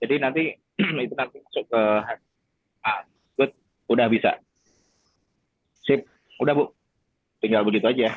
Jadi nanti itu nanti masuk ke good, udah bisa. Sip, udah Bu, tinggal begitu aja.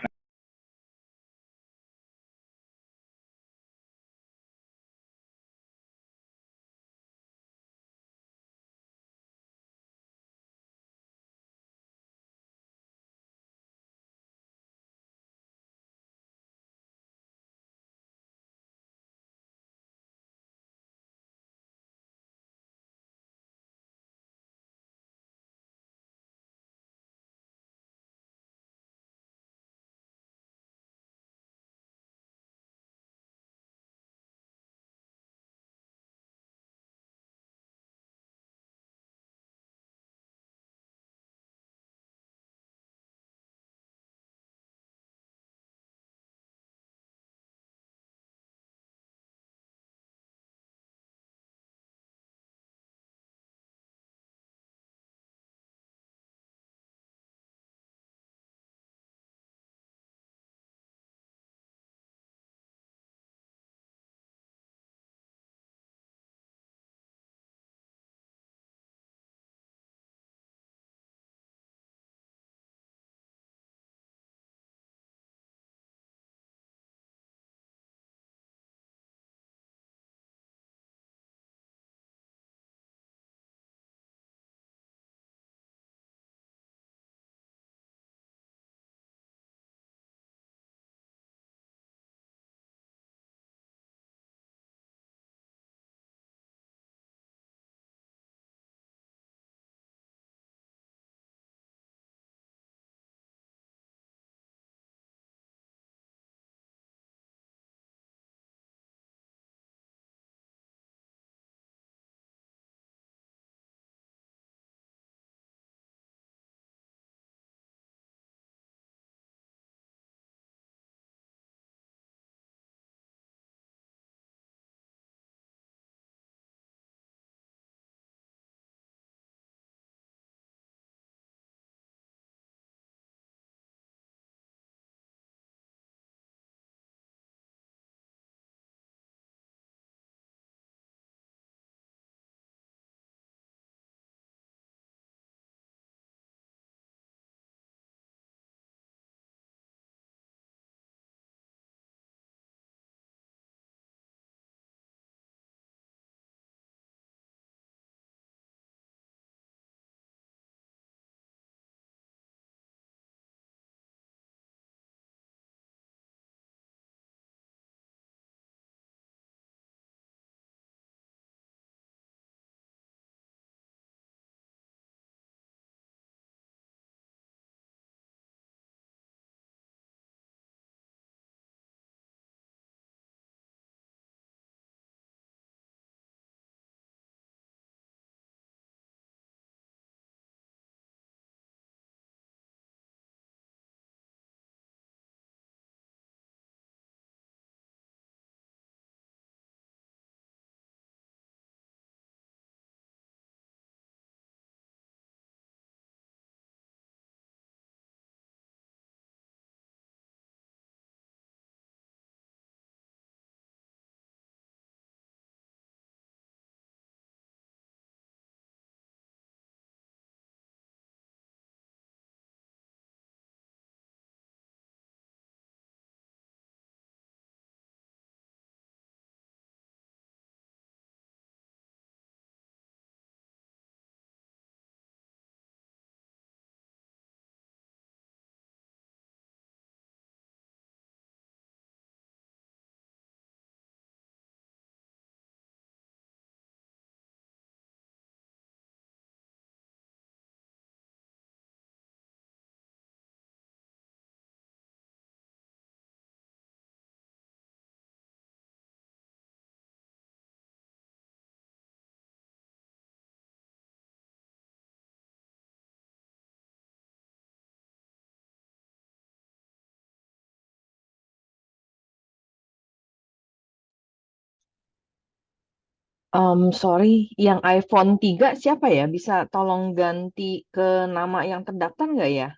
Sorry, yang iPhone 3 siapa ya? Bisa tolong ganti ke nama yang terdaftar nggak ya?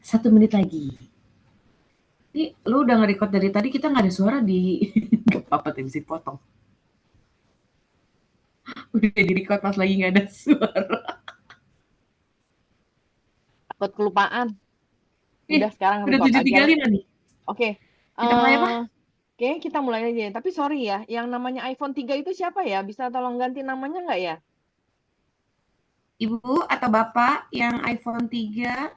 1 menit lagi. Ini lu udah nge-record dari tadi, kita nggak ada suara di nggak apa-apa, tapi bisa potong. Udah di-record pas lagi nggak ada suara. Takut kelupaan. Ih, Udah sekarang udah record aja lah. 7:35 nih. Oke. Kita mulai apa? Oke, kita mulai aja. Tapi sorry ya, yang namanya iPhone 3 itu siapa ya? Bisa tolong ganti namanya nggak ya? Ibu atau Bapak yang iPhone 3?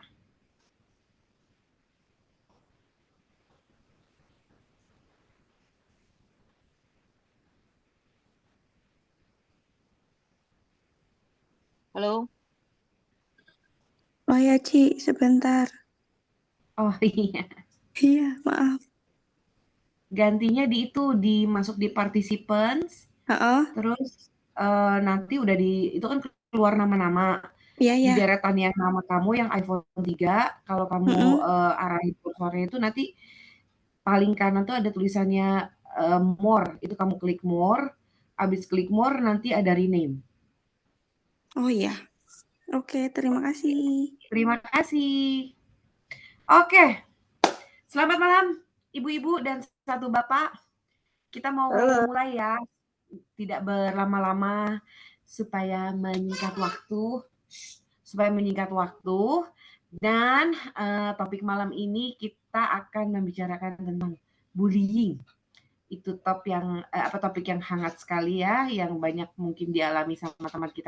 Halo? Oh ya, Ci, sebentar. Oh iya. Iya, maaf. Gantinya dimasuk di participants, Oh, terus nanti udah itu kan keluar nama-nama. iya Di ya. deretan yang nama kamu yang iPhone 3, kalau kamu arahin kursornya itu nanti paling kanan tuh ada tulisannya more, itu kamu klik more, habis klik more nanti ada rename. Oh iya. Oke, terima kasih. Terima kasih. Oke, selamat malam ibu-ibu dan satu bapak. Kita mau mulai ya, tidak berlama-lama supaya menyingkat waktu. Dan topik malam ini kita akan membicarakan tentang bullying. Itu topik yang hangat sekali ya, yang banyak mungkin dialami sama teman kita.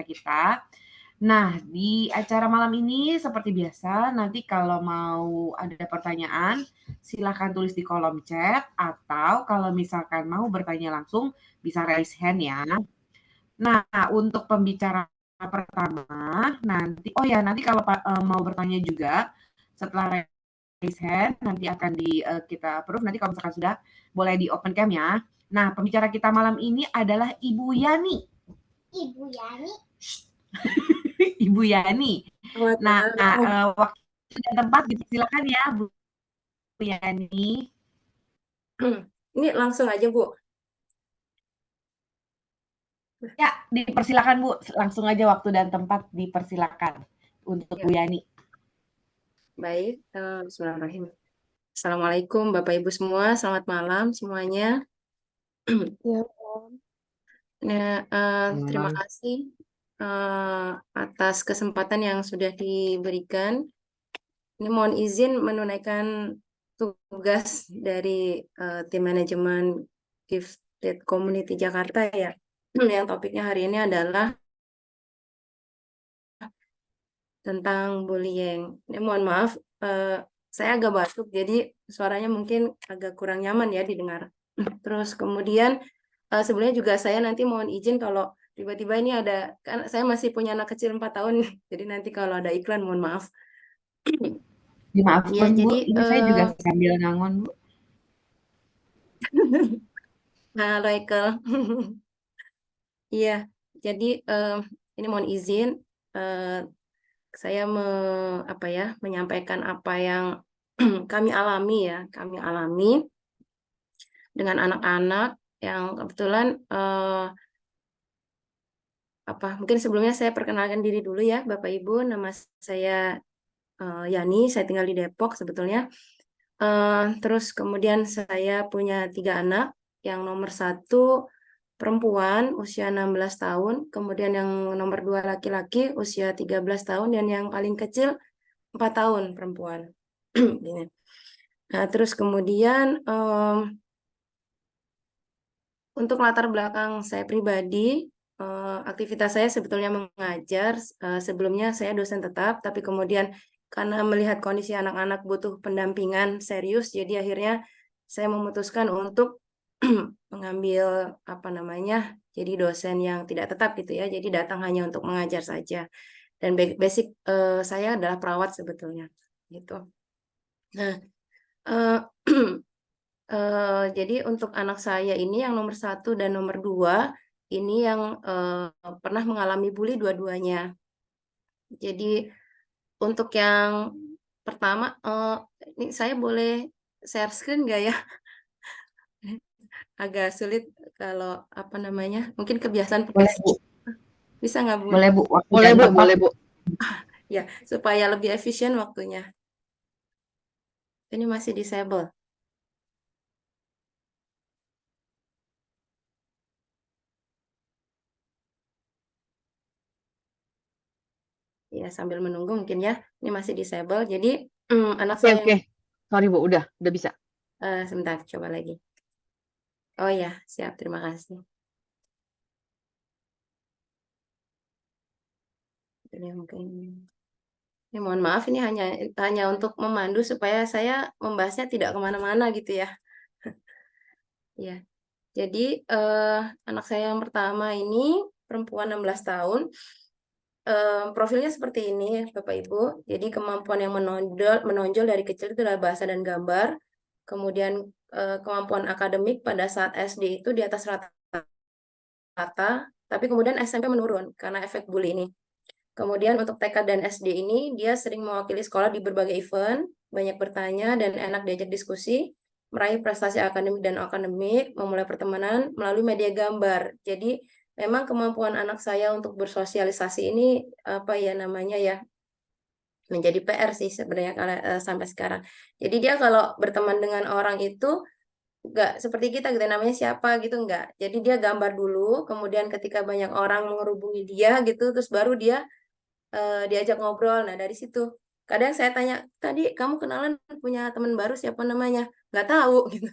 Nah, di acara malam ini seperti biasa, nanti kalau mau ada pertanyaan, silahkan tulis di kolom chat, atau kalau misalkan mau bertanya langsung, bisa raise hand ya. Nah, untuk pembicara pertama, nanti kalau mau bertanya juga, setelah raise hand, nanti akan kita approve, nanti kalau misalkan sudah, boleh di open cam ya. Nah, pembicara kita malam ini adalah Ibu Yani. Ibu Yani. Ibu Yani. Nah, waktu dan tempat silakan ya, Bu Yani. Ini langsung aja, Bu. Ya, dipersilakan Bu. Langsung aja waktu dan tempat dipersilakan untuk Bu Yani. Baik, bismillahirrahmanirrahim. Assalamualaikum Bapak Ibu semua, selamat malam semuanya. Ya. Nah, terima kasih atas kesempatan yang sudah diberikan. Ini mohon izin menunaikan tugas dari tim manajemen Gifted Community Jakarta ya. Yang topiknya hari ini adalah tentang bullying. Ini mohon maaf, saya agak batuk, jadi suaranya mungkin agak kurang nyaman ya didengar. Terus kemudian sebelumnya juga saya nanti mohon izin kalau tiba-tiba ini ada, kan saya masih punya anak kecil 4 tahun, jadi nanti kalau ada iklan mohon maaf. Dimaafkan Ya, Bu, jadi ini saya juga sambil ngangon Bu. Halo Ekel. Iya, jadi ini mohon izin saya menyampaikan apa yang kami alami dengan anak-anak yang kebetulan mungkin sebelumnya saya perkenalkan diri dulu ya Bapak Ibu, nama saya Yani, saya tinggal di Depok sebetulnya. Terus kemudian saya punya 3 anak, yang nomor 1 perempuan usia 16 tahun, kemudian yang nomor 2 laki-laki usia 13 tahun, dan yang paling kecil 4 tahun perempuan. Gini. Nah, terus kemudian untuk latar belakang saya pribadi, aktivitas saya sebetulnya mengajar. Sebelumnya saya dosen tetap, tapi kemudian karena melihat kondisi anak-anak butuh pendampingan serius, jadi akhirnya saya memutuskan untuk mengambil jadi dosen yang tidak tetap gitu ya, jadi datang hanya untuk mengajar saja. Dan basic saya adalah perawat sebetulnya gitu. Nah, jadi untuk anak saya ini yang nomor 1 dan nomor 2 ini yang pernah mengalami bully dua-duanya. Jadi untuk yang pertama, ini saya boleh share screen nggak ya? Agak sulit kalau mungkin kebiasaan pakai. Boleh Bu. Bisa nggak Bu? Boleh Bu. Boleh Bu, boleh Bu. Ya, supaya lebih efisien waktunya. Ini masih disable. Ya, sambil menunggu mungkin ya. Ini masih disable. Jadi anak Oke, saya oke. Sorry Bu, udah bisa. sebentar, coba lagi. Oh ya, siap. Terima kasih. Ini mungkin. Ini mohon maaf, ini hanya untuk memandu supaya saya membahasnya tidak kemana-mana gitu ya. Ya, jadi anak saya yang pertama ini perempuan 16 tahun. Profilnya seperti ini, Bapak Ibu. Jadi kemampuan yang menonjol dari kecil itu adalah bahasa dan gambar. Kemudian kemampuan akademik pada saat SD itu di atas rata-rata, tapi kemudian SMP menurun karena efek bully ini. Kemudian untuk TK dan SD ini dia sering mewakili sekolah di berbagai event, banyak bertanya dan enak diajak diskusi, meraih prestasi akademik dan akademik, memulai pertemanan melalui media gambar. Jadi memang kemampuan anak saya untuk bersosialisasi ini apa ya namanya ya, menjadi PR sih sebenarnya sampai sekarang. Jadi dia kalau berteman dengan orang itu nggak seperti kita gitu, namanya siapa gitu, nggak. Jadi dia gambar dulu, kemudian ketika banyak orang menghubungi dia gitu, terus baru dia diajak ngobrol. Nah, dari situ kadang saya tanya, tadi kamu kenalan punya teman baru siapa namanya? Nggak tahu gitu.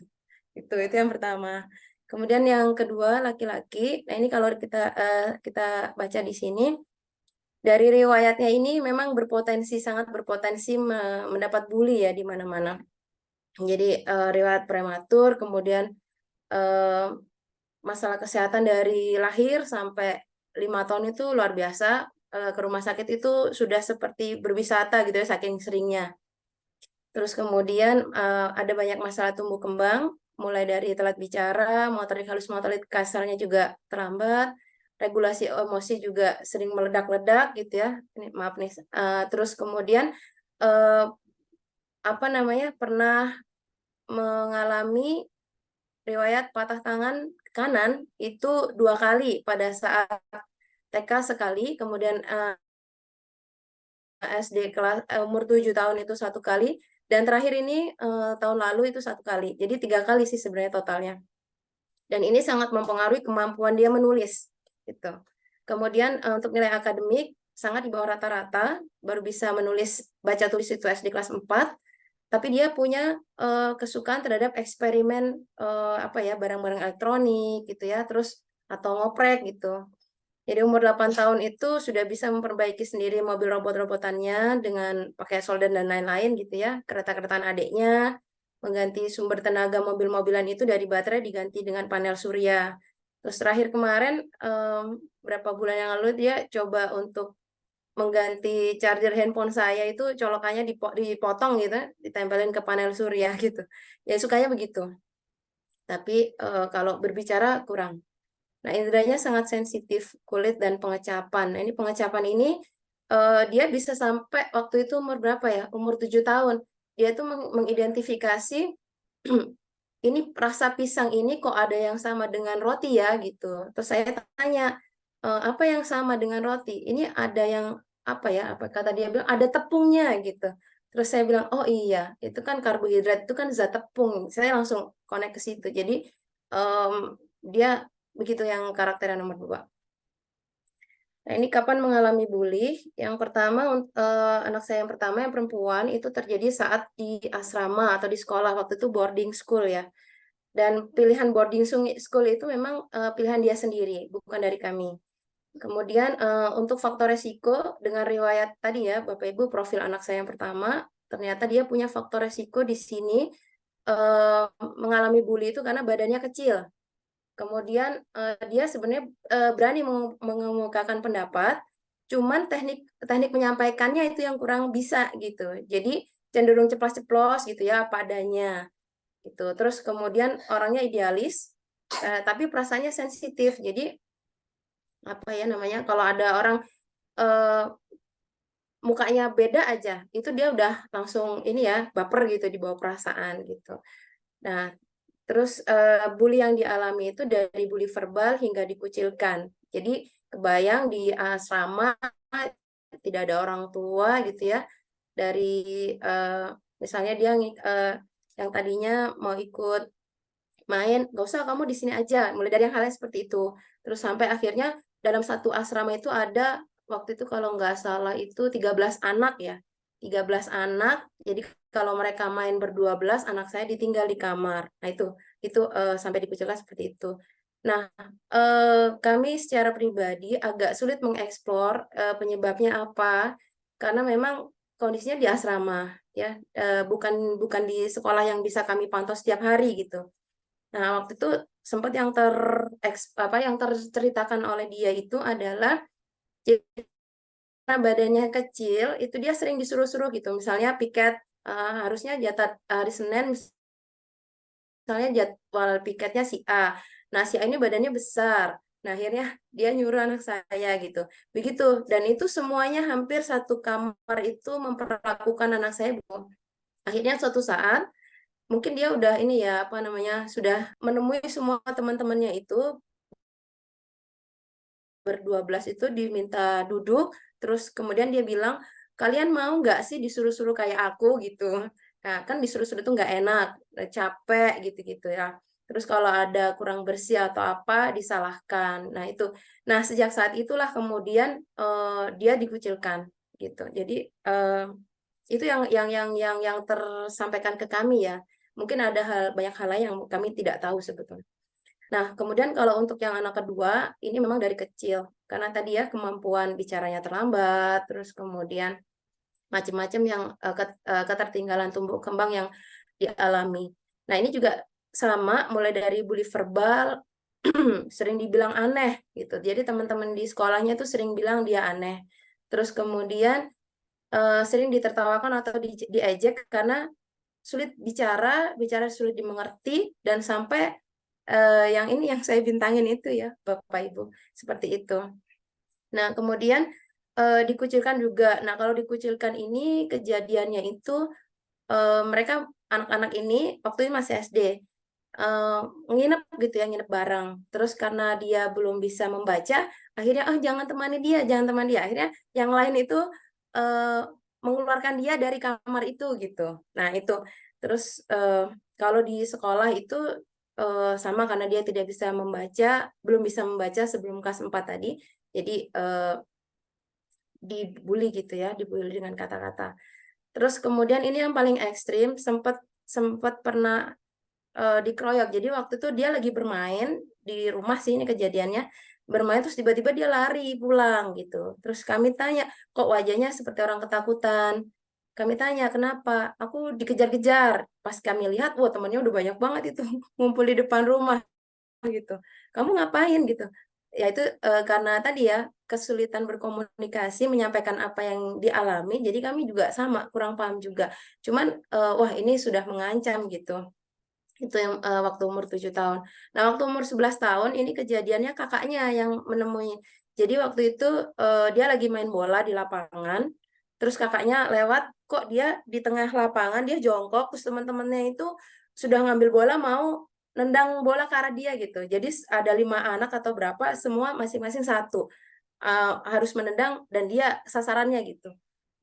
Itu yang pertama. Kemudian yang kedua laki-laki. Nah, ini kalau kita baca di sini dari riwayatnya ini memang sangat berpotensi mendapat bully ya di mana-mana. Jadi riwayat prematur, kemudian masalah kesehatan dari lahir sampai 5 tahun itu luar biasa. Ke rumah sakit itu sudah seperti berwisata gitu ya, saking seringnya. Terus kemudian ada banyak masalah tumbuh kembang, mulai dari telat bicara, motorik halus, motorik kasarnya juga terlambat, regulasi emosi juga sering meledak-ledak gitu ya. Ini maaf nih. Terus kemudian apa namanya, pernah mengalami riwayat patah tangan kanan itu 2 kali pada saat TK sekali, kemudian SD kelas umur 7 tahun itu 1 kali, dan terakhir ini tahun lalu itu 1 kali. Jadi 3 kali sih sebenarnya totalnya. Dan ini sangat mempengaruhi kemampuan dia menulis, gitu. Kemudian untuk nilai akademik sangat di bawah rata-rata, baru bisa menulis baca tulis itu SD kelas 4, tapi dia punya kesukaan terhadap eksperimen apa ya, barang-barang elektronik gitu ya, terus atau ngoprek gitu. Jadi umur 8 tahun itu sudah bisa memperbaiki sendiri mobil robot-robotannya dengan pakai solder dan lain-lain gitu ya. Kereta-keretaan adiknya, mengganti sumber tenaga mobil-mobilan itu dari baterai diganti dengan panel surya. Terus terakhir kemarin, berapa bulan yang lalu dia coba untuk mengganti charger handphone saya itu colokannya dipotong gitu, ditempelin ke panel surya gitu. Ya sukanya begitu. Tapi kalau berbicara kurang. Nah, indranya sangat sensitif, kulit dan pengecapan. Nah, ini pengecapan ini dia bisa sampai waktu itu umur berapa ya? Umur 7 tahun. Dia tuh mengidentifikasi ini rasa pisang ini kok ada yang sama dengan roti ya gitu. Terus saya tanya, apa yang sama dengan roti? Ini ada yang apa ya? Apa kata dia bilang ada tepungnya gitu. Terus saya bilang, oh iya, itu kan karbohidrat, itu kan zat tepung. Saya langsung connect ke situ. Jadi dia begitu yang karakter yang nomor 2. Nah, ini kapan mengalami bully? Yang pertama, anak saya yang pertama yang perempuan itu terjadi saat di asrama atau di sekolah, waktu itu boarding school ya. Dan pilihan boarding school itu memang pilihan dia sendiri, bukan dari kami. Kemudian untuk faktor resiko dengan riwayat tadi ya, Bapak Ibu, profil anak saya yang pertama, ternyata dia punya faktor resiko di sini mengalami bully itu karena badannya kecil. Kemudian dia sebenarnya berani mengemukakan pendapat, cuman teknik menyampaikannya itu yang kurang bisa gitu. Jadi cenderung ceplas-ceplos gitu ya, apa adanya gitu. Terus kemudian orangnya idealis, tapi perasaannya sensitif. Jadi apa ya namanya, kalau ada orang mukanya beda aja, itu dia udah langsung ini ya, baper gitu, dibawa perasaan gitu. Nah, terus bully yang dialami itu dari bully verbal hingga dikucilkan. Jadi kebayang di asrama tidak ada orang tua gitu ya, dari Misalnya dia yang tadinya mau ikut main, gak usah, kamu di sini aja. Mulai dari yang hal yang seperti itu. Terus sampai akhirnya dalam satu asrama itu ada waktu itu kalau nggak salah itu 13 anak ya. 13 anak. Jadi kalau mereka main ber-12, anak saya ditinggal di kamar. Nah, itu sampai dikucilkan seperti itu. Nah, kami secara pribadi agak sulit mengeksplor penyebabnya apa, karena memang kondisinya di asrama ya, bukan di sekolah yang bisa kami pantau setiap hari gitu. Nah, waktu itu sempat yang yang terceritakan oleh dia itu adalah jadi karena badannya kecil, itu dia sering disuruh-suruh gitu. Misalnya piket harusnya jatah hari Senin, misalnya jadwal piketnya si A. Nah, si A ini badannya besar. Nah, akhirnya dia nyuruh anak saya gitu. Begitu. Dan itu semuanya hampir satu kamar itu memperlakukan anak saya. Akhirnya suatu saat mungkin dia udah ini ya, apa namanya, sudah menemui semua teman-temannya itu, ber-12 itu diminta duduk, terus kemudian dia bilang, kalian mau nggak sih disuruh-suruh kayak aku gitu. Nah, kan disuruh-suruh itu nggak enak, capek gitu-gitu ya. Terus kalau ada kurang bersih atau apa, disalahkan. Nah, itu. Nah, sejak saat itulah kemudian dia dikucilkan gitu. Jadi itu yang tersampaikan ke kami ya. Mungkin ada banyak hal lain yang kami tidak tahu sebetulnya. Nah, kemudian kalau untuk yang anak kedua, ini memang dari kecil. Karena tadi ya kemampuan bicaranya terlambat, terus kemudian macam-macam yang ketertinggalan tumbuh kembang yang dialami. Nah, ini juga sama, mulai dari bully verbal, sering dibilang aneh gitu. Jadi teman-teman di sekolahnya tuh sering bilang dia aneh. Terus kemudian sering ditertawakan atau diejek karena sulit bicara sulit dimengerti, dan sampai yang ini yang saya bintangin itu ya, Bapak Ibu, seperti itu. Nah, kemudian dikucilkan juga. Nah, kalau dikucilkan ini kejadiannya itu mereka anak-anak ini waktu itu masih SD, nginep gitu ya, nginep bareng. Terus karena dia belum bisa membaca, akhirnya jangan temani dia, jangan temani dia. Akhirnya yang lain itu mengeluarkan dia dari kamar itu gitu. Nah, itu. Terus kalau di sekolah itu sama, karena dia tidak bisa membaca, belum bisa membaca sebelum kelas 4 tadi. Jadi dibully gitu ya, dibully dengan kata-kata. Terus kemudian ini yang paling ekstrim, sempat pernah dikeroyok. Jadi waktu itu dia lagi bermain di rumah sih, ini kejadiannya. Bermain terus tiba-tiba dia lari pulang gitu. Terus kami tanya, kok wajahnya seperti orang ketakutan? Kami tanya, kenapa? Aku dikejar-kejar. Pas kami lihat, wah temannya udah banyak banget itu ngumpul di depan rumah gitu. Kamu ngapain gitu? Ya itu karena tadi ya kesulitan berkomunikasi, menyampaikan apa yang dialami. Jadi kami juga sama, kurang paham juga. Cuman wah ini sudah mengancam gitu. Itu yang waktu umur 7 tahun. Nah, waktu umur 11 tahun ini kejadiannya kakaknya yang menemui. Jadi waktu itu dia lagi main bola di lapangan, terus kakaknya lewat, kok dia di tengah lapangan, dia jongkok, terus teman-temannya itu sudah ngambil bola mau nendang bola ke arah dia gitu. Jadi ada 5 anak atau berapa, semua masing-masing satu. Harus menendang dan dia sasarannya gitu.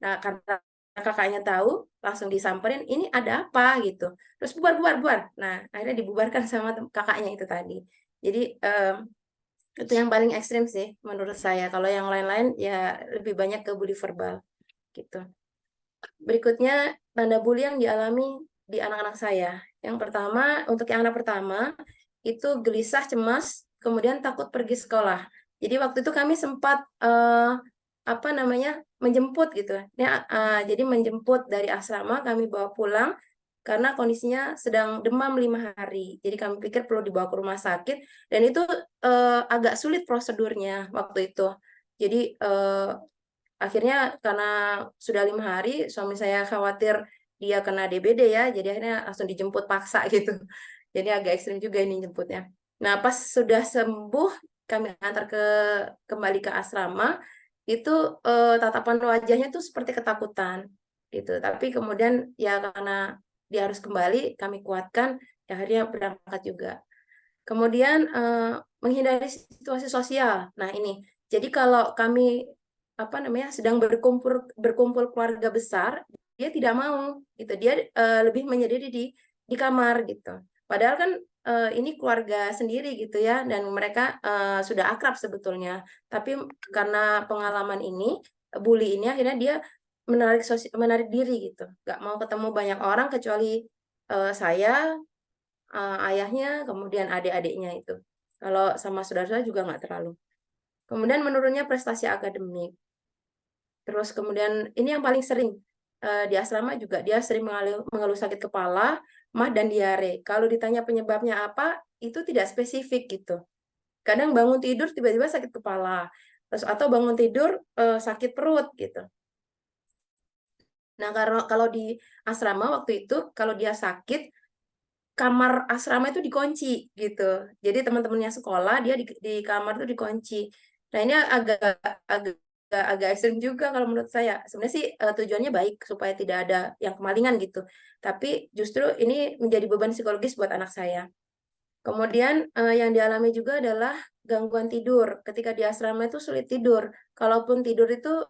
Nah, karena kakaknya tahu, langsung disamperin, ini ada apa gitu. Terus bubar. Nah, akhirnya dibubarkan sama kakaknya itu tadi. Jadi itu yang paling ekstrim sih menurut saya. Kalau yang lain-lain ya lebih banyak ke bully verbal gitu. Berikutnya tanda bully yang dialami di anak-anak saya. Yang pertama, untuk yang anak pertama itu gelisah, cemas, kemudian takut pergi sekolah. Jadi waktu itu kami sempat apa namanya, menjemput gitu. Ya, jadi menjemput dari asrama, kami bawa pulang karena kondisinya sedang demam 5 hari. Jadi kami pikir perlu dibawa ke rumah sakit, dan itu agak sulit prosedurnya waktu itu. Jadi akhirnya karena sudah 5 hari, suami saya khawatir dia kena DBD ya, jadi akhirnya langsung dijemput paksa gitu. Jadi agak ekstrim juga ini jemputnya. Nah, pas sudah sembuh, kami antar kembali ke asrama, itu tatapan wajahnya tuh seperti ketakutan gitu. Tapi kemudian ya karena dia harus kembali, kami kuatkan, ya akhirnya berangkat juga. Kemudian menghindari situasi sosial. Nah, ini. Jadi kalau kami apa namanya sedang berkumpul keluarga besar dia tidak mau gitu. Dia lebih menyendiri di kamar gitu. Padahal kan ini keluarga sendiri gitu ya, dan mereka sudah akrab sebetulnya. Tapi karena pengalaman ini, bully ini, akhirnya dia menarik diri gitu, nggak mau ketemu banyak orang kecuali saya, ayahnya, kemudian adik-adiknya itu. Kalau sama saudara juga nggak terlalu. Kemudian menurunnya prestasi akademik. Terus kemudian ini yang paling sering di asrama juga, dia sering mengeluh sakit kepala, mah dan diare. Kalau ditanya penyebabnya apa, itu tidak spesifik gitu. Kadang bangun tidur tiba-tiba sakit kepala, terus atau bangun tidur sakit perut gitu. Nah, kalau di asrama waktu itu, kalau dia sakit, kamar asrama itu dikunci gitu. Jadi teman-temannya sekolah, dia di kamar itu dikunci. Nah, ini agak ekstrim juga kalau menurut saya. Sebenarnya sih tujuannya baik supaya tidak ada yang kemalingan gitu. Tapi justru ini menjadi beban psikologis buat anak saya. Kemudian yang dialami juga adalah gangguan tidur. Ketika di asrama itu sulit tidur. Kalaupun tidur itu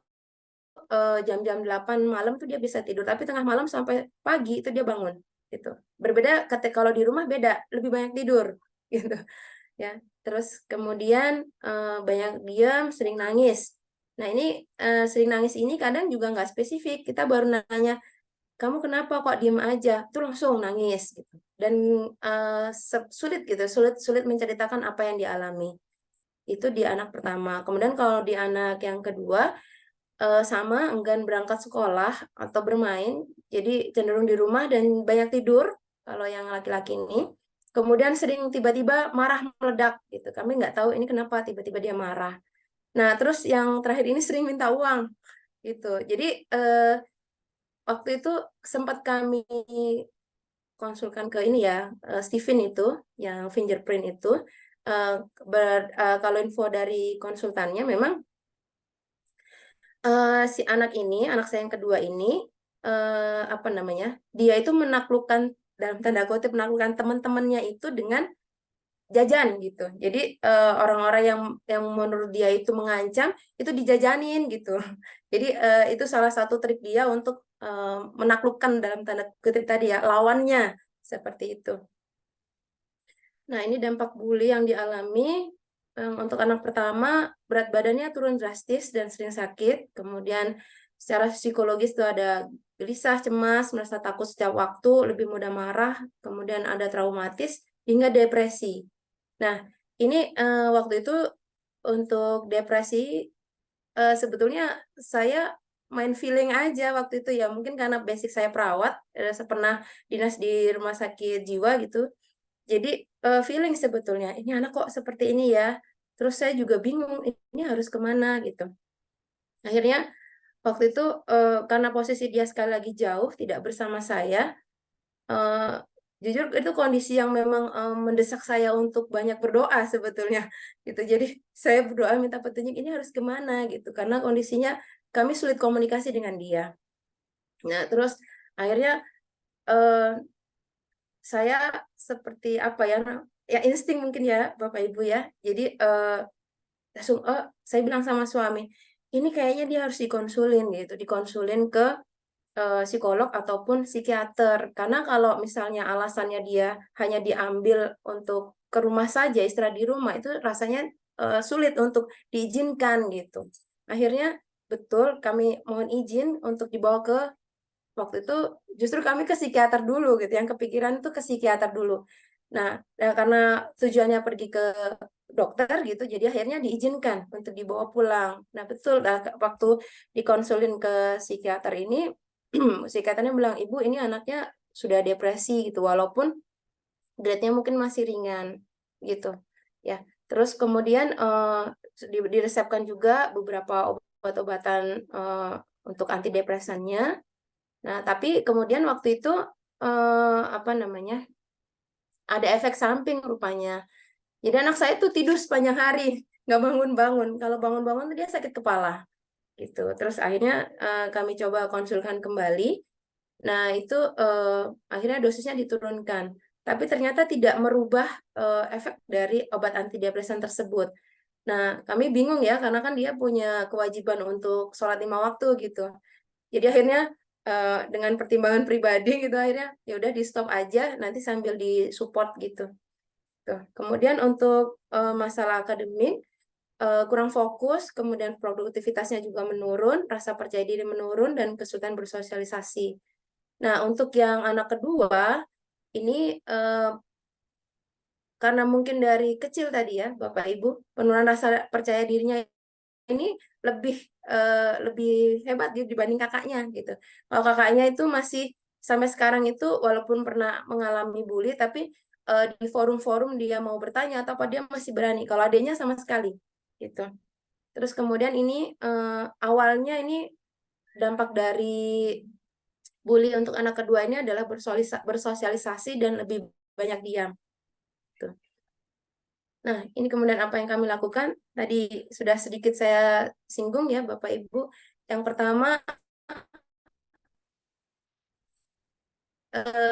jam-jam 8 malam tuh dia bisa tidur, tapi tengah malam sampai pagi itu dia bangun gitu. Berbeda ketika kalau di rumah beda, lebih banyak tidur gitu ya. Terus kemudian banyak diam, sering nangis. Nah, ini sering nangis ini kadang juga nggak spesifik. Kita baru nanya, "Kamu kenapa kok diem aja?" Itu langsung nangis gitu. Dan sulit gitu, sulit menceritakan apa yang dialami. Itu di anak pertama. Kemudian kalau di anak yang kedua, sama enggan berangkat sekolah atau bermain, jadi cenderung di rumah dan banyak tidur kalau yang laki-laki ini. Kemudian sering tiba-tiba marah meledak gitu. Kami nggak tahu ini kenapa tiba-tiba dia marah. Nah, terus yang terakhir ini sering minta uang gitu. Jadi waktu itu sempat kami konsulkan ke ini ya, Steven itu yang fingerprint itu. Kalau info dari konsultannya memang si anak ini, anak saya yang kedua ini, apa namanya, dia itu menaklukkan, dalam tanda kutip, menaklukkan teman-temannya itu dengan jajan gitu. Jadi orang-orang yang menurut dia itu mengancam, itu dijajanin gitu. Jadi itu salah satu trik dia untuk menaklukkan, dalam tanda kutip tadi ya, lawannya, seperti itu. Nah, ini dampak bully yang dialami. Untuk anak pertama, berat badannya turun drastis dan sering sakit. Kemudian secara psikologis itu ada gelisah, cemas, merasa takut setiap waktu, lebih mudah marah, kemudian ada traumatis, hingga depresi. Nah, ini waktu itu untuk depresi, sebetulnya saya main feeling aja waktu itu ya. Mungkin karena basic saya perawat, pernah dinas di rumah sakit jiwa gitu. Jadi feeling sebetulnya, ini anak kok seperti ini ya. Terus saya juga bingung, ini harus kemana gitu. Akhirnya waktu itu karena posisi dia sekali lagi jauh, tidak bersama saya, jujur itu kondisi yang memang mendesak saya untuk banyak berdoa sebetulnya gitu. Jadi saya berdoa minta petunjuk, ini harus kemana gitu, karena kondisinya kami sulit komunikasi dengan dia. Nah, terus akhirnya saya seperti apa ya insting mungkin ya Bapak Ibu ya. Jadi langsung saya bilang sama suami, ini kayaknya dia harus dikonsulin gitu, dikonsulin ke psikolog ataupun psikiater. Karena kalau misalnya alasannya dia hanya diambil untuk ke rumah saja, istirahat di rumah, itu rasanya sulit untuk diizinkan gitu. Akhirnya betul kami mohon izin untuk dibawa ke, waktu itu justru kami ke psikiater dulu gitu, yang kepikiran itu ke psikiater dulu. Nah, karena tujuannya pergi ke dokter gitu, jadi akhirnya diizinkan untuk dibawa pulang. Nah, betul, waktu dikonsulin ke psikiater ini, psikiaternya bilang, "Ibu, ini anaknya sudah depresi gitu, walaupun grade-nya mungkin masih ringan," gitu. Ya, terus kemudian diresepkan juga beberapa obat-obatan untuk antidepresannya. Nah, tapi kemudian waktu itu apa namanya, ada efek samping rupanya. Jadi anak saya tuh tidur sepanjang hari, nggak bangun-bangun. Kalau bangun-bangun dia sakit kepala, gitu. Terus akhirnya kami coba konsulkan kembali. Nah, itu akhirnya dosisnya diturunkan. Tapi ternyata tidak merubah efek dari obat antidepresan tersebut. Nah, kami bingung ya, karena kan dia punya kewajiban untuk sholat 5 waktu gitu. Jadi akhirnya dengan pertimbangan pribadi gitu akhirnya ya udah di stop aja, nanti sambil di support gitu. Tuh. Kemudian untuk masalah akademik kurang fokus, kemudian produktivitasnya juga menurun, rasa percaya diri menurun, dan kesulitan bersosialisasi. Nah, untuk yang anak kedua, ini karena mungkin dari kecil tadi ya, Bapak Ibu, penurunan rasa percaya dirinya ini lebih hebat gitu dibanding kakaknya gitu. Kalau kakaknya itu masih sampai sekarang itu walaupun pernah mengalami bully, tapi di forum-forum dia mau bertanya atau apa dia masih berani. Kalau adiknya sama sekali gitu. Terus kemudian ini awalnya ini dampak dari bully untuk anak kedua ini adalah bersosialisasi dan lebih banyak diam. Tuh. Nah, ini kemudian apa yang kami lakukan? Tadi sudah sedikit saya singgung ya, Bapak Ibu. Yang pertama,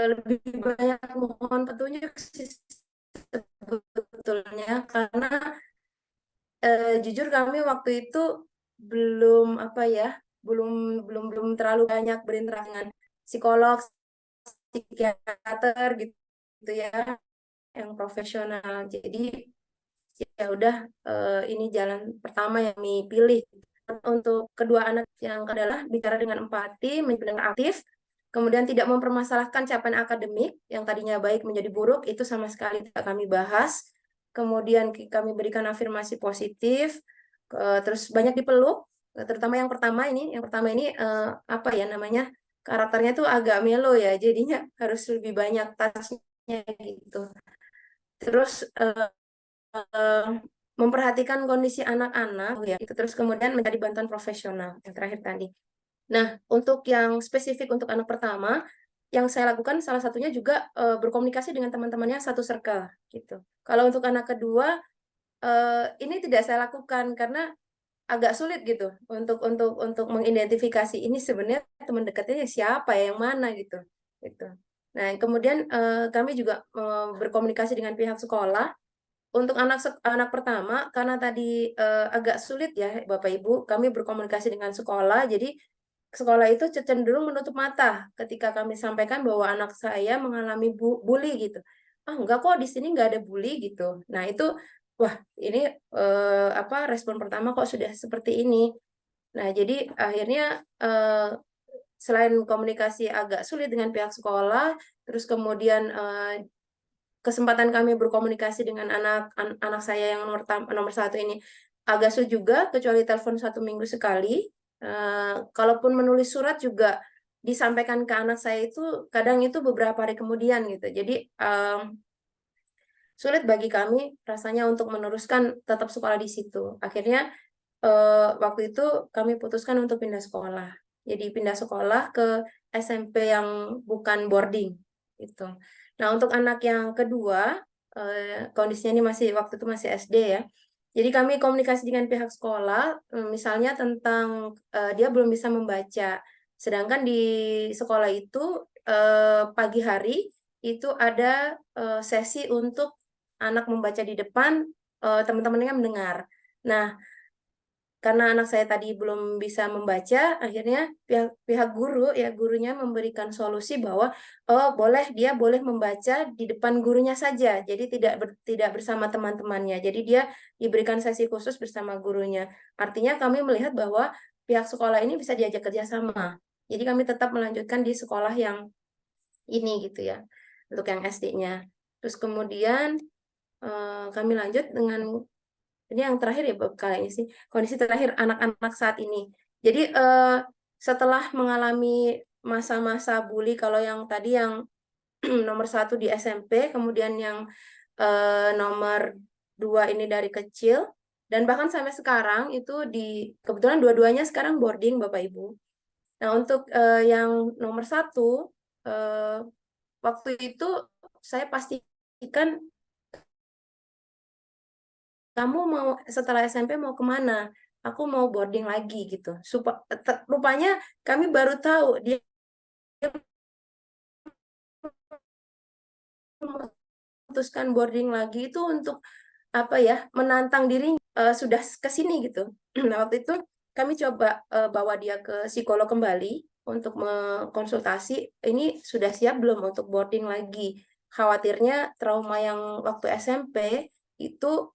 lebih banyak mohon petunjuk sih sebetulnya, karena jujur kami waktu itu belum belum terlalu banyak berinteraksi dengan psikolog, psikiater gitu ya, yang profesional. Jadi ya udah ini jalan pertama yang kami pilih. Untuk kedua anak yang adalah bicara dengan empati, mendengar aktif, kemudian tidak mempermasalahkan capaian akademik yang tadinya baik menjadi buruk, itu sama sekali tidak kami bahas. Kemudian kami berikan afirmasi positif, terus banyak dipeluk, terutama yang pertama ini karakternya tuh agak melo ya, jadinya harus lebih banyak tasnya gitu. Terus memperhatikan kondisi anak-anak ya, itu terus kemudian mencari bantuan profesional yang terakhir tadi. Nah, untuk yang spesifik untuk anak pertama, yang saya lakukan salah satunya juga berkomunikasi dengan teman-temannya satu circle gitu. Kalau untuk anak kedua ini tidak saya lakukan karena agak sulit gitu untuk mengidentifikasi ini sebenarnya teman dekatnya siapa ya, yang mana gitu. Nah, kemudian kami juga berkomunikasi dengan pihak sekolah. Untuk anak pertama, karena tadi agak sulit ya Bapak Ibu, kami berkomunikasi dengan sekolah, jadi sekolah itu cenderung menutup mata ketika kami sampaikan bahwa anak saya mengalami bully gitu. Ah enggak kok, di sini nggak ada bully gitu. Nah itu, wah ini respon pertama kok sudah seperti ini. Nah jadi akhirnya selain komunikasi agak sulit dengan pihak sekolah, terus kemudian kesempatan kami berkomunikasi dengan anak saya yang nomor satu ini agak sulit juga, kecuali telepon 1 minggu sekali. Kalaupun menulis surat juga disampaikan ke anak saya itu kadang itu beberapa hari kemudian gitu. Jadi sulit bagi kami rasanya untuk meneruskan tetap sekolah di situ. Akhirnya waktu itu kami putuskan untuk pindah sekolah. Jadi pindah sekolah ke SMP yang bukan boarding gitu. Nah, untuk anak yang kedua, kondisinya ini waktu itu masih SD ya. Jadi kami komunikasi dengan pihak sekolah, misalnya tentang dia belum bisa membaca. Sedangkan di sekolah itu pagi hari itu ada sesi untuk anak membaca di depan, teman-temannya mendengar. Nah, karena anak saya tadi belum bisa membaca, akhirnya pihak gurunya memberikan solusi bahwa dia boleh membaca di depan gurunya saja, jadi tidak bersama teman-temannya. Jadi dia diberikan sesi khusus bersama gurunya. Artinya kami melihat bahwa pihak sekolah ini bisa diajak kerjasama. Jadi kami tetap melanjutkan di sekolah yang ini gitu ya, untuk yang SD-nya. Terus kemudian kami lanjut dengan ini yang terakhir ya kali ini sih, kondisi terakhir anak-anak saat ini. Jadi setelah mengalami masa-masa bully, kalau yang tadi yang nomor 1 di SMP, kemudian yang nomor 2 ini dari kecil, dan bahkan sampai sekarang itu kebetulan dua-duanya sekarang boarding Bapak Ibu. Nah untuk yang nomor 1, waktu itu saya pastikan, kamu mau setelah SMP mau kemana? Aku mau boarding lagi gitu. Rupanya kami baru tahu dia memutuskan boarding lagi itu untuk menantang dirinya, sudah ke sini gitu. Nah waktu itu kami coba bawa dia ke psikolog kembali. untuk konsultasi, ini sudah siap belum untuk boarding lagi. Khawatirnya trauma yang waktu SMP itu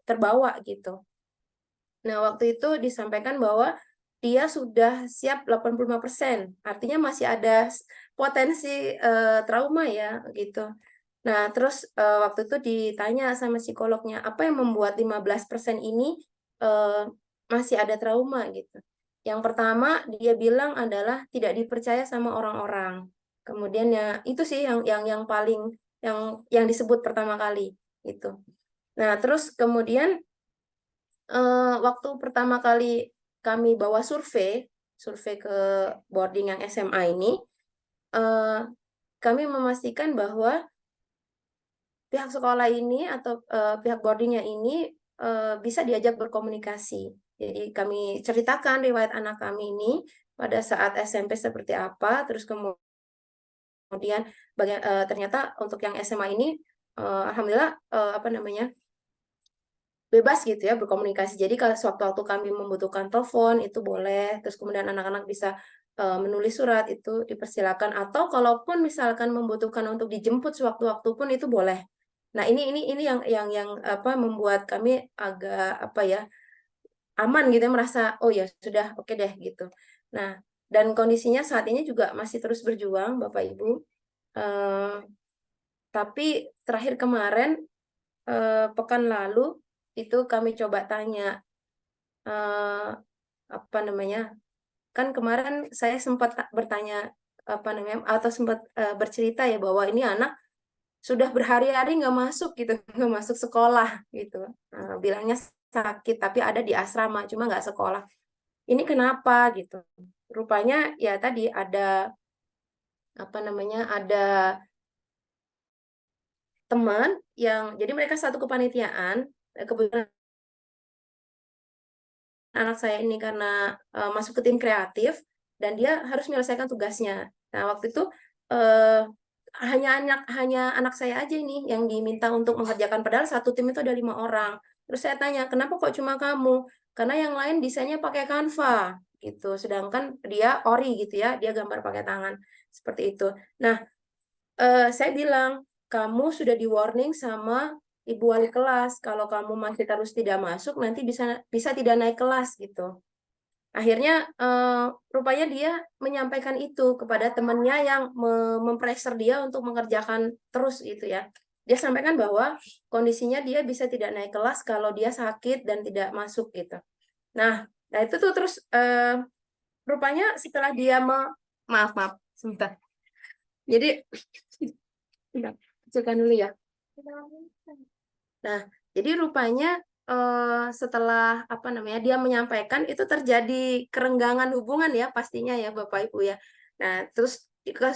terbawa gitu. Nah, waktu itu disampaikan bahwa dia sudah siap 85%, artinya masih ada potensi trauma ya gitu. Nah, terus waktu itu ditanya sama psikolognya, apa yang membuat 15% ini masih ada trauma gitu. Yang pertama dia bilang adalah tidak dipercaya sama orang-orang. Kemudian ya itu sih yang paling yang disebut pertama kali itu. Nah, terus kemudian waktu pertama kali kami bawa survei ke boarding yang SMA ini, kami memastikan bahwa pihak sekolah ini atau pihak boardingnya ini bisa diajak berkomunikasi. Jadi kami ceritakan riwayat anak kami ini pada saat SMP seperti apa, terus kemudian ternyata untuk yang SMA ini alhamdulillah bebas gitu ya berkomunikasi. Jadi kalau sewaktu-waktu kami membutuhkan telepon itu boleh, terus kemudian anak-anak bisa menulis surat itu dipersilakan, atau kalaupun misalkan membutuhkan untuk dijemput sewaktu-waktu pun itu boleh. Nah, ini yang membuat kami agak aman gitu ya, merasa oh ya sudah oke deh gitu. Nah, dan kondisinya saat ini juga masih terus berjuang Bapak Ibu. Tapi terakhir kemarin pekan lalu itu kami coba tanya kan kemarin saya sempat bertanya atau sempat bercerita ya bahwa ini anak sudah berhari-hari nggak masuk gitu, nggak masuk sekolah gitu. Bilangnya sakit tapi ada di asrama cuma nggak sekolah. Ini kenapa gitu? Rupanya ya tadi ada ada teman yang jadi mereka satu kepanitiaan, kebetulan anak saya ini karena masuk ke tim kreatif dan dia harus menyelesaikan tugasnya. Nah, waktu itu hanya anak saya aja ini yang diminta untuk mengerjakan, padahal satu tim itu ada 5 orang. Terus saya tanya, kenapa kok cuma kamu? Karena yang lain desainnya pakai Canva gitu, sedangkan dia ori gitu ya, dia gambar pakai tangan seperti itu. Nah, saya bilang, kamu sudah di warning sama ibu wali kelas, kalau kamu masih terus tidak masuk nanti bisa tidak naik kelas gitu. Akhirnya rupanya dia menyampaikan itu kepada temannya yang mempressure dia untuk mengerjakan terus gitu ya. Dia sampaikan bahwa kondisinya dia bisa tidak naik kelas kalau dia sakit dan tidak masuk gitu. Nah itu tuh terus rupanya setelah dia maaf sebentar. Jadi kecilkan dulu ya. Nah, jadi rupanya setelah dia menyampaikan itu terjadi kerenggangan hubungan ya pastinya ya Bapak Ibu ya. Nah, terus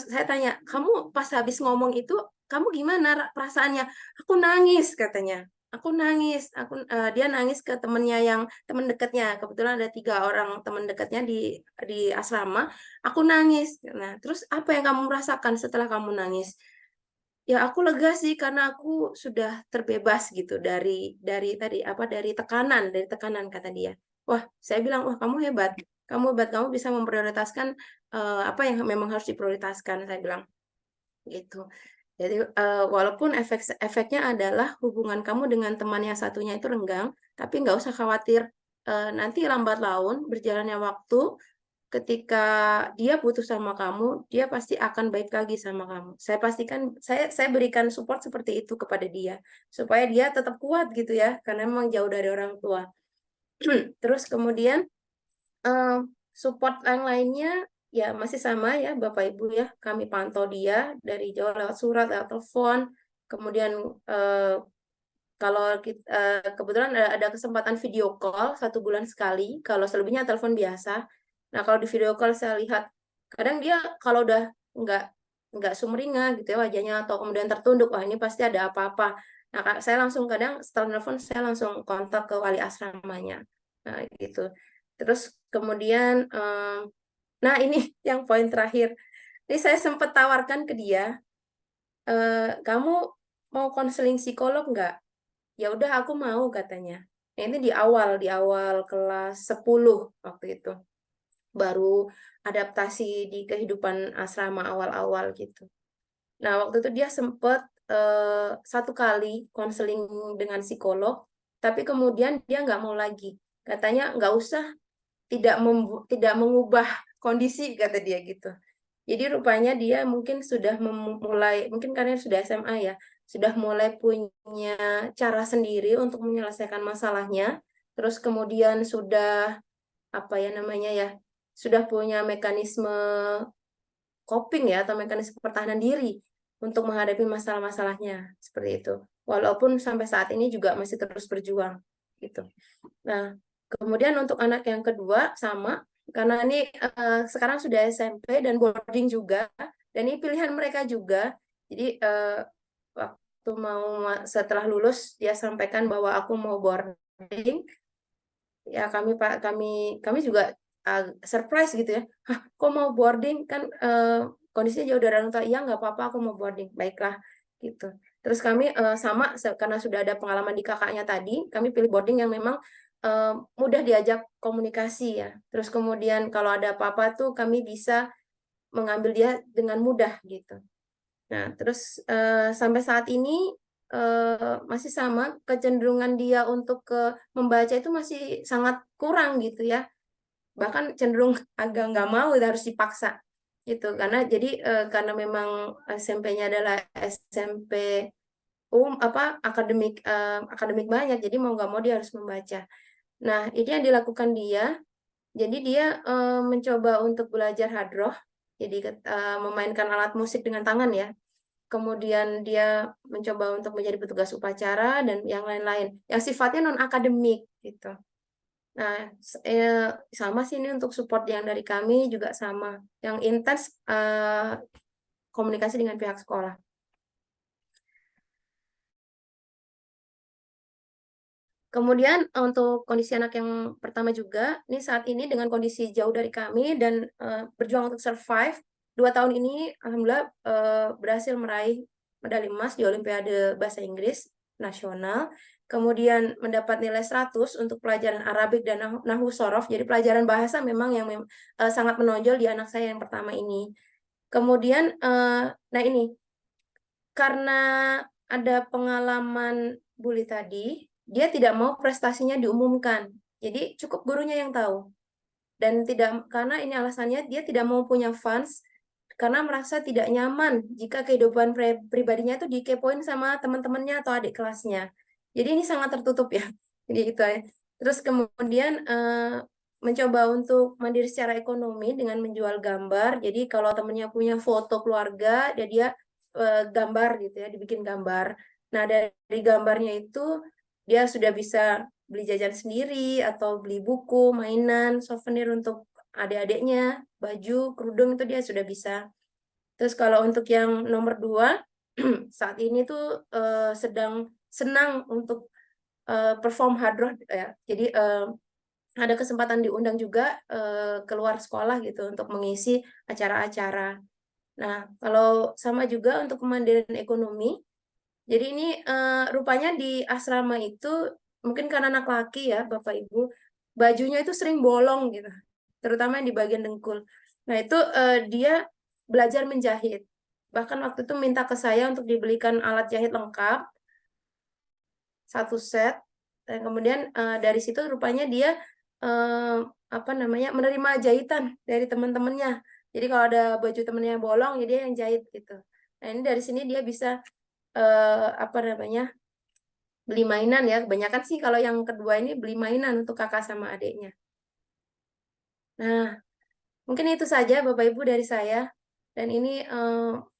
saya tanya, kamu pas habis ngomong itu kamu gimana perasaannya? Aku nangis katanya. Aku nangis. Dia nangis ke teman dekatnya. Kebetulan ada 3 orang teman dekatnya di asrama. Aku nangis. Nah, terus apa yang kamu rasakan setelah kamu nangis? Ya aku lega sih karena aku sudah terbebas gitu dari tekanan kata dia. Wah, saya bilang, "Wah, kamu hebat. Kamu bisa memprioritaskan apa yang memang harus diprioritaskan," saya bilang. Gitu. Jadi walaupun efeknya adalah hubungan kamu dengan teman yang satunya itu renggang, tapi nggak usah khawatir, nanti lambat laun berjalannya waktu ketika dia butuh sama kamu, dia pasti akan baik lagi sama kamu. Saya pastikan, saya berikan support seperti itu kepada dia, supaya dia tetap kuat gitu ya, karena memang jauh dari orang tua. Terus kemudian support yang lainnya ya masih sama ya Bapak Ibu ya, kami pantau dia dari jauh lewat surat, lewat telepon, kemudian kalau kebetulan ada kesempatan video call 1 bulan sekali, kalau selebihnya telepon biasa. Nah, kalau di video call saya lihat, kadang dia kalau udah nggak sumringah gitu ya wajahnya atau kemudian tertunduk, wah ini pasti ada apa-apa. Nah, saya langsung kadang setelah telepon saya langsung kontak ke wali asramanya. Nah, gitu. Terus kemudian, nah ini yang poin terakhir. Ini saya sempat tawarkan ke dia, kamu mau konseling psikolog nggak? Ya udah aku mau katanya. Nah, ini di awal kelas 10 waktu itu. baru adaptasi di kehidupan asrama awal-awal gitu. Nah, waktu itu dia sempat satu kali konseling dengan psikolog, tapi kemudian dia nggak mau lagi. Katanya nggak usah, tidak mengubah kondisi, kata dia gitu. Jadi rupanya dia mungkin sudah mulai, mungkin karena sudah SMA ya, sudah mulai punya cara sendiri untuk menyelesaikan masalahnya. Terus kemudian sudah apa ya namanya ya, sudah punya mekanisme coping ya, atau mekanisme pertahanan diri untuk menghadapi masalah-masalahnya seperti itu. Walaupun sampai saat ini juga masih terus berjuang gitu. Nah, kemudian untuk anak yang kedua sama, karena ini sekarang sudah SMP dan boarding juga, dan ini pilihan mereka juga. Jadi waktu setelah lulus dia sampaikan bahwa aku mau boarding, ya kami juga surprise gitu ya. Hah, kok mau boarding, kan kondisinya jauh dari orang tua. Iya, nggak apa-apa, aku mau boarding. Baiklah gitu. Terus kami sama karena sudah ada pengalaman di kakaknya tadi, kami pilih boarding yang memang mudah diajak komunikasi ya. Terus kemudian kalau ada apa-apa tuh kami bisa mengambil dia dengan mudah gitu. Nah, terus sampai saat ini masih sama, kecenderungan dia untuk membaca itu masih sangat kurang gitu ya. Bahkan cenderung agak nggak mau, harus dipaksa gitu. Karena memang SMP-nya adalah SMP akademik banyak, jadi mau nggak mau dia harus membaca. Nah, ini yang dilakukan dia. Jadi dia mencoba untuk belajar hadroh, jadi memainkan alat musik dengan tangan ya. Kemudian dia mencoba untuk menjadi petugas upacara dan yang lain-lain yang sifatnya non akademik gitu. Nah, sama sih ini untuk support yang dari kami juga sama, yang intens komunikasi dengan pihak sekolah. Kemudian untuk kondisi anak yang pertama juga, ini saat ini dengan kondisi jauh dari kami dan berjuang untuk survive, 2 tahun ini alhamdulillah berhasil meraih medali emas di Olimpiade Bahasa Inggris Nasional, kemudian mendapat nilai 100 untuk pelajaran Arabik dan Nahwu Shorof, jadi pelajaran bahasa memang yang sangat menonjol di anak saya yang pertama ini. Kemudian, nah ini, karena ada pengalaman bully tadi, dia tidak mau prestasinya diumumkan. Jadi cukup gurunya yang tahu. Dan karena ini alasannya dia tidak mau punya fans karena merasa tidak nyaman jika kehidupan pribadinya itu dikepoin sama teman-temannya atau adik kelasnya. Jadi ini sangat tertutup ya. Jadi itu ya. Terus kemudian mencoba untuk mandiri secara ekonomi dengan menjual gambar. Jadi kalau temannya punya foto keluarga, dia gambar gitu ya, dibikin gambar. Nah, dari gambarnya itu dia sudah bisa beli jajan sendiri atau beli buku, mainan, souvenir untuk adik-adiknya, baju, kerudung itu dia sudah bisa. Terus kalau untuk yang nomor 2, saat ini tuh sedang senang untuk perform hadroh ya. Jadi ada kesempatan diundang juga keluar sekolah gitu untuk mengisi acara-acara. Nah, kalau sama juga untuk kemandirian ekonomi, jadi ini rupanya di asrama itu mungkin karena anak laki ya, Bapak Ibu, bajunya itu sering bolong gitu, terutama yang di bagian dengkul. Nah, itu dia belajar menjahit. Bahkan waktu itu minta ke saya untuk dibelikan alat jahit lengkap, 1 set, dan kemudian dari situ rupanya dia menerima jahitan dari teman-temannya. Jadi kalau ada baju temennya bolong, ya dia yang jahit gitu. Nah, ini dari sini dia bisa beli mainan ya. Kebanyakan sih kalau yang kedua ini beli mainan untuk kakak sama adiknya. Nah, mungkin itu saja Bapak Ibu dari saya. Dan ini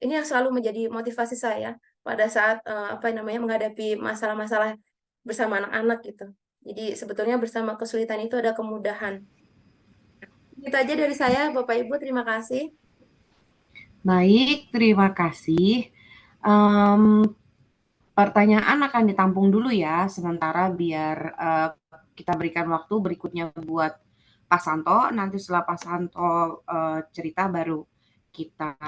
yang selalu menjadi motivasi saya pada saat menghadapi masalah-masalah bersama anak-anak gitu. Jadi sebetulnya bersama kesulitan itu ada kemudahan. Itu aja dari saya, Bapak Ibu, terima kasih. Baik, terima kasih. Pertanyaan akan ditampung dulu ya, sementara biar kita berikan waktu berikutnya buat Pak Santo. Nanti setelah Pak Santo cerita baru kita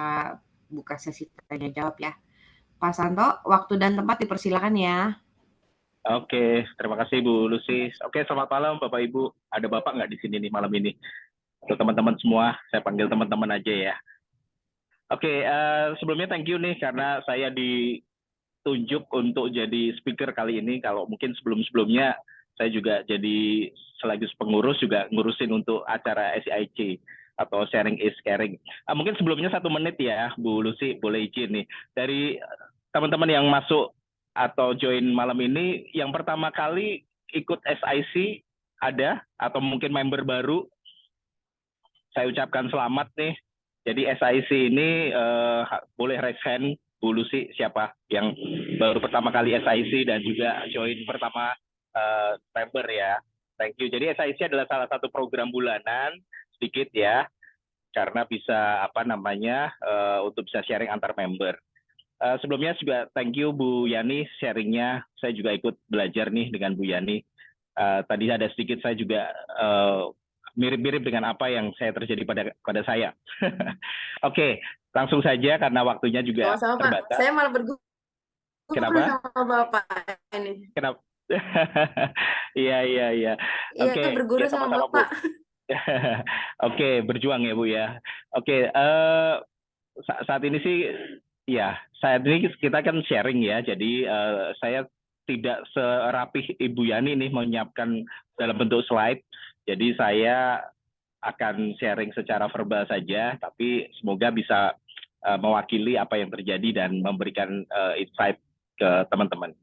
buka sesi tanya jawab ya. Pak Santo, waktu dan tempat dipersilakan ya. Oke, terima kasih Bu Lucy. Oke, selamat malam Bapak Ibu. Ada Bapak nggak di sini nih malam ini? Untuk teman-teman semua, saya panggil teman-teman aja ya. Oke, sebelumnya thank you nih karena saya ditunjuk untuk jadi speaker kali ini. Kalau mungkin sebelum-sebelumnya saya juga jadi sekaligus pengurus juga ngurusin untuk acara SIC atau Sharing is Caring. Mungkin sebelumnya 1 menit ya, Bu Lucy, boleh izin nih. Dari teman-teman yang masuk atau join malam ini, yang pertama kali ikut SIC ada atau mungkin member baru, saya ucapkan selamat nih. Jadi SIC ini boleh raise hand, Bu Lucy, siapa yang baru pertama kali SIC dan juga join pertama member ya. Thank you. Jadi SIC adalah salah satu program bulanan, sedikit ya, karena bisa untuk bisa sharing antar member. Sebelumnya juga thank you Bu Yani sharingnya. Saya juga ikut belajar nih dengan Bu Yani. Tadi ada sedikit saya juga mirip-mirip dengan apa yang saya terjadi pada saya. Oke, langsung saja karena waktunya juga Sama-sama Pak, terbatas. saya malah berguru Kenapa? sama Bapak ini. Kenapa? Iya. Iya, Oke, berguru ya sama sama-sama Bu. Bapak. Oke, berjuang ya Bu ya. Oke, saat ini sih ya, saat ini kita kan sharing ya. Jadi saya tidak serapih Ibu Yani nih menyiapkan dalam bentuk slide. Jadi saya akan sharing secara verbal saja, tapi semoga bisa mewakili apa yang terjadi dan memberikan insight ke teman-teman.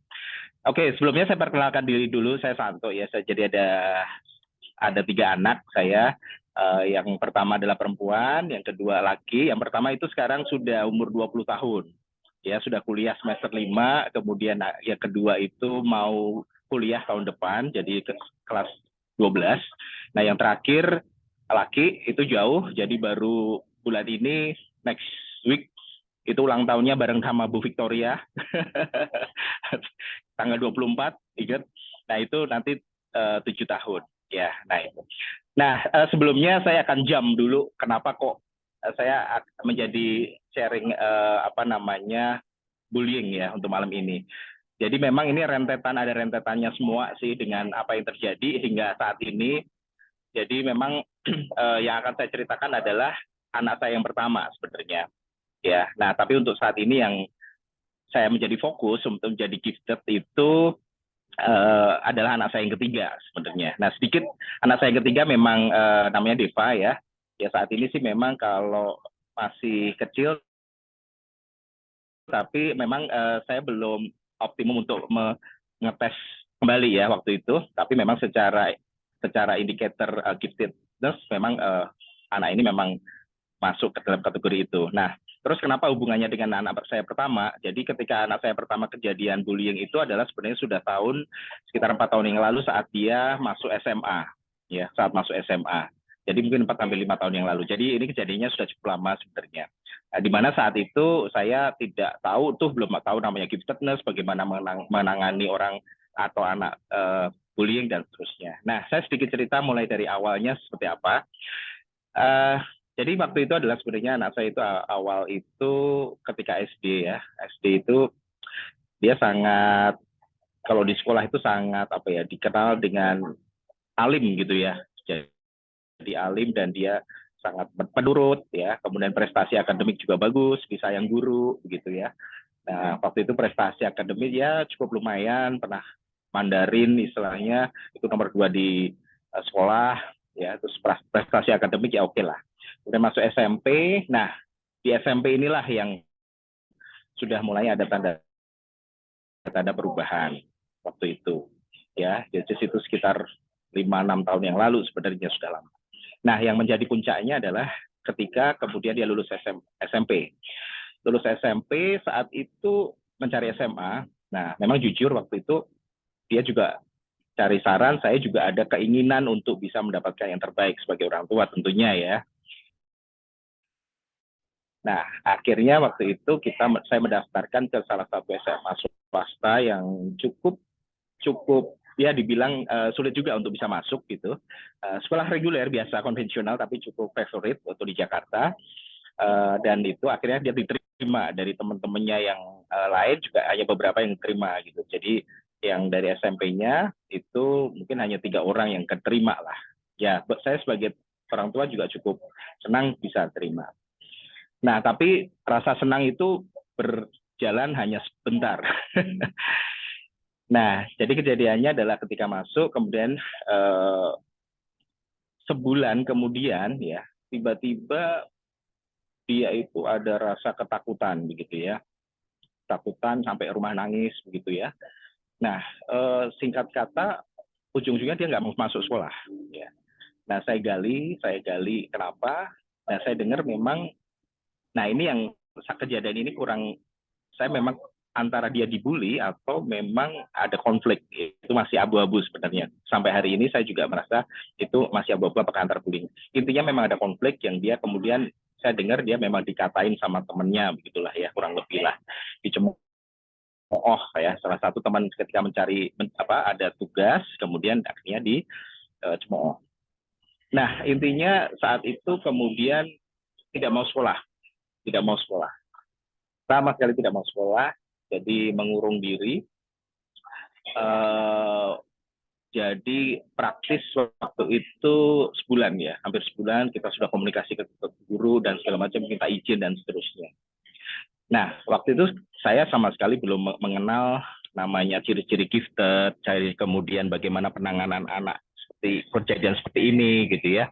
Oke, sebelumnya saya perkenalkan diri dulu. Saya Santo ya. Jadi ada 3 anak saya. Yang pertama adalah perempuan, yang kedua laki. Yang pertama itu sekarang sudah umur 20 tahun. Ya, sudah kuliah semester 5, kemudian yang kedua itu mau kuliah tahun depan, jadi kelas 12. Nah, yang terakhir laki itu jauh, jadi baru bulan ini, next week, itu ulang tahunnya bareng sama Bu Victoria. Tanggal 24, ingat. Nah, itu nanti 7 tahun. Ya, nah itu. Nah, sebelumnya saya akan jam dulu kenapa kok saya menjadi sharing bullying ya untuk malam ini. Jadi memang ini ada rentetannya semua sih dengan apa yang terjadi hingga saat ini. Jadi memang yang akan saya ceritakan adalah anak saya yang pertama sebenarnya. Ya, nah tapi untuk saat ini yang saya menjadi fokus untuk menjadi gifted itu adalah anak saya yang ketiga sebenarnya. Nah sedikit anak saya yang ketiga memang namanya Deva ya. Ya saat ini sih memang kalau masih kecil, tapi memang saya belum optimum untuk mengetes kembali ya waktu itu. Tapi memang secara indikator giftedness memang anak ini memang masuk ke dalam kategori itu. Nah, terus kenapa hubungannya dengan anak saya pertama? Jadi ketika anak saya pertama kejadian bullying itu adalah sebenarnya sudah sekitar 4 tahun yang lalu saat dia masuk SMA. Ya, saat masuk SMA. Jadi mungkin 4-5 tahun yang lalu. Jadi ini kejadiannya sudah cukup lama sebenarnya. Nah, di mana saat itu saya belum tahu namanya giftedness, bagaimana menangani orang atau anak bullying dan seterusnya. Nah, saya sedikit cerita mulai dari awalnya seperti apa. Jadi waktu itu adalah sebenarnya anak saya itu awal itu ketika SD ya. SD itu dia sangat, kalau di sekolah itu sangat dikenal dengan alim gitu ya. Jadi alim dan dia sangat penurut ya. Kemudian prestasi akademik juga bagus, disayang guru begitu ya. Nah, waktu itu prestasi akademik ya cukup lumayan, pernah Mandarin istilahnya itu nomor 2 di sekolah ya. Terus prestasi akademik ya oke lah. Kemudian masuk SMP. Nah, di SMP inilah yang sudah mulai ada tanda perubahan waktu itu. Ya, jadi itu sekitar 5-6 tahun yang lalu sebenarnya sudah lama. Nah, yang menjadi puncaknya adalah ketika kemudian dia lulus SMP. Lulus SMP saat itu mencari SMA. Nah, memang jujur waktu itu dia juga cari saran, saya juga ada keinginan untuk bisa mendapatkan yang terbaik sebagai orang tua tentunya ya. Nah, akhirnya waktu itu saya mendaftarkan ke salah satu SMA swasta yang cukup ya dibilang sulit juga untuk bisa masuk gitu. Sekolah reguler biasa konvensional tapi cukup favorit waktu di Jakarta. Dan itu akhirnya dia diterima dari teman-temannya yang lain juga hanya beberapa yang diterima gitu. Jadi yang dari SMP-nya itu mungkin hanya 3 orang yang keterima lah. Ya, saya sebagai orang tua juga cukup senang bisa terima. Nah, tapi rasa senang itu berjalan hanya sebentar. Nah, jadi kejadiannya adalah ketika masuk, kemudian sebulan kemudian ya, tiba-tiba dia itu ada rasa ketakutan begitu ya, ketakutan sampai rumah nangis begitu ya. Nah, singkat kata, ujung-ujungnya dia nggak mau masuk sekolah. Ya. Nah, saya gali kenapa? Nah, saya dengar memang, nah ini yang kejadian ini kurang, saya memang antara dia dibully atau memang ada konflik, itu masih abu-abu sebenarnya. Sampai hari ini saya juga merasa itu masih abu-abu apakah antar bullying. Intinya memang ada konflik yang dia kemudian, saya dengar dia memang dikatain sama temennya, begitulah ya, kurang lebih lah. Dicemooh ya, salah satu teman ketika mencari ada tugas, kemudian akhirnya dicemooh. Nah, intinya saat itu kemudian tidak mau sekolah, sama sekali tidak mau sekolah, jadi mengurung diri. Jadi praktis waktu itu sebulan ya, hampir sebulan kita sudah komunikasi ke guru dan segala macam, minta izin dan seterusnya. Nah, waktu itu saya sama sekali belum mengenal namanya ciri-ciri gifted, kemudian bagaimana penanganan anak seperti kejadian seperti ini gitu ya.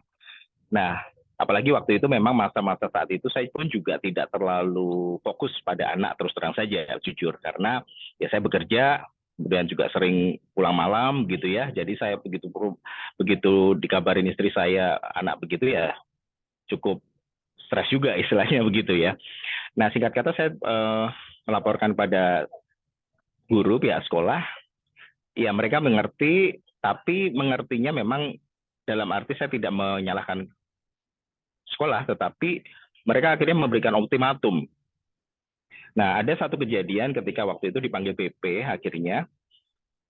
Nah, apalagi waktu itu memang masa-masa saat itu saya pun juga tidak terlalu fokus pada anak, terus terang saja jujur, karena ya saya bekerja, kemudian juga sering pulang malam gitu ya. Jadi saya begitu dikabarin istri saya anak begitu ya cukup stres juga istilahnya begitu ya. Nah, singkat kata saya melaporkan pada guru pihak sekolah. Ya, mereka mengerti, tapi mengertinya memang dalam arti saya tidak menyalahkan sekolah, tetapi mereka akhirnya memberikan ultimatum. Nah, ada satu kejadian ketika waktu itu dipanggil PP akhirnya,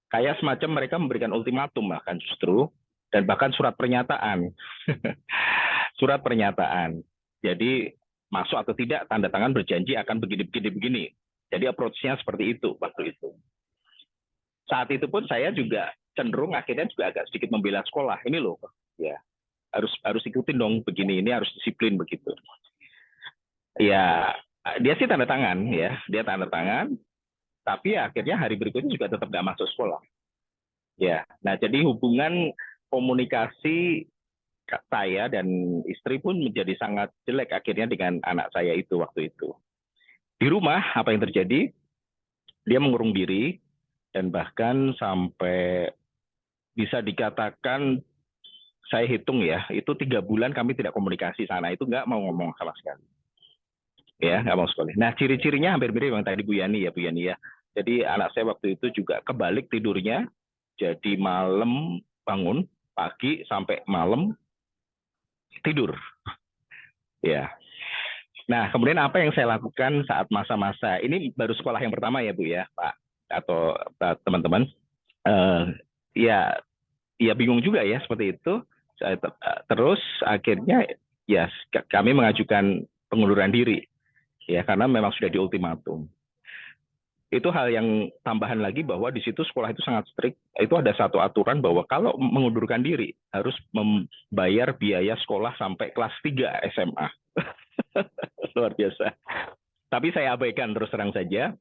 kayak semacam mereka memberikan ultimatum bahkan justru, dan bahkan surat pernyataan. Surat pernyataan. Jadi masuk atau tidak, tanda tangan berjanji akan begini. Jadi approach-nya seperti itu waktu itu. Saat itu pun saya juga cenderung akhirnya juga agak sedikit membela sekolah. Ini loh, ya harus ikutin dong begini, ini harus disiplin begitu. Ya, dia sih tanda tangan ya, dia tanda tangan, tapi ya, akhirnya hari berikutnya juga tetap nggak masuk sekolah. Ya, nah jadi hubungan komunikasi saya dan istri pun menjadi sangat jelek akhirnya dengan anak saya itu waktu itu. Di rumah apa yang terjadi? Dia mengurung diri dan bahkan sampai bisa dikatakan, saya hitung ya, itu 3 bulan kami tidak komunikasi sana, itu nggak mau ngomong sama sekali. Ya, nggak mau sekolah. Nah, ciri-cirinya hampir mirip yang tadi Bu Yani ya. Jadi anak saya waktu itu juga kebalik tidurnya, jadi malam bangun, pagi sampai malam tidur. Ya. Nah, kemudian apa yang saya lakukan saat masa-masa ini, baru sekolah yang pertama ya Bu ya, Pak atau teman-teman. Ya bingung juga ya seperti itu. Terus akhirnya ya kami mengajukan pengunduran diri ya, karena memang sudah diultimatum. Itu hal yang tambahan lagi bahwa di situ sekolah itu sangat strict. Itu ada satu aturan bahwa kalau mengundurkan diri harus membayar biaya sekolah sampai kelas 3 SMA. Luar biasa. Tapi saya abaikan terus terang saja.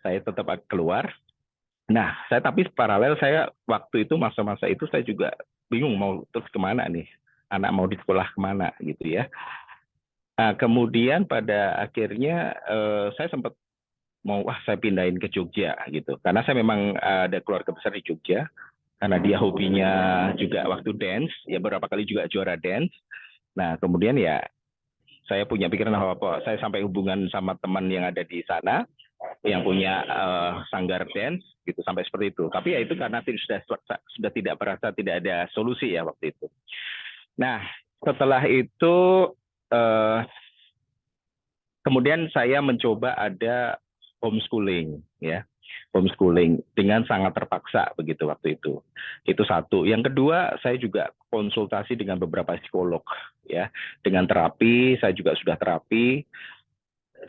Saya tetap keluar. Nah, tapi paralel saya waktu itu masa-masa itu saya juga bingung mau terus kemana nih. Anak mau di sekolah kemana gitu ya. Nah, kemudian pada akhirnya saya sempat saya pindahin ke Jogja gitu. Karena saya memang ada keluarga besar di Jogja. Karena dia hobinya juga waktu dance, ya beberapa kali juga juara dance. Nah, kemudian ya saya punya pikiran apa, saya sampai hubungan sama teman yang ada di sana, yang punya sanggar dance, gitu, sampai seperti itu. Tapi ya itu karena sudah tidak merasa tidak ada solusi ya waktu itu. Nah, setelah itu kemudian saya mencoba ada homeschooling ya. Homeschooling dengan sangat terpaksa begitu waktu itu. Itu satu. Yang kedua, saya juga konsultasi dengan beberapa psikolog ya. Dengan terapi, saya juga sudah terapi.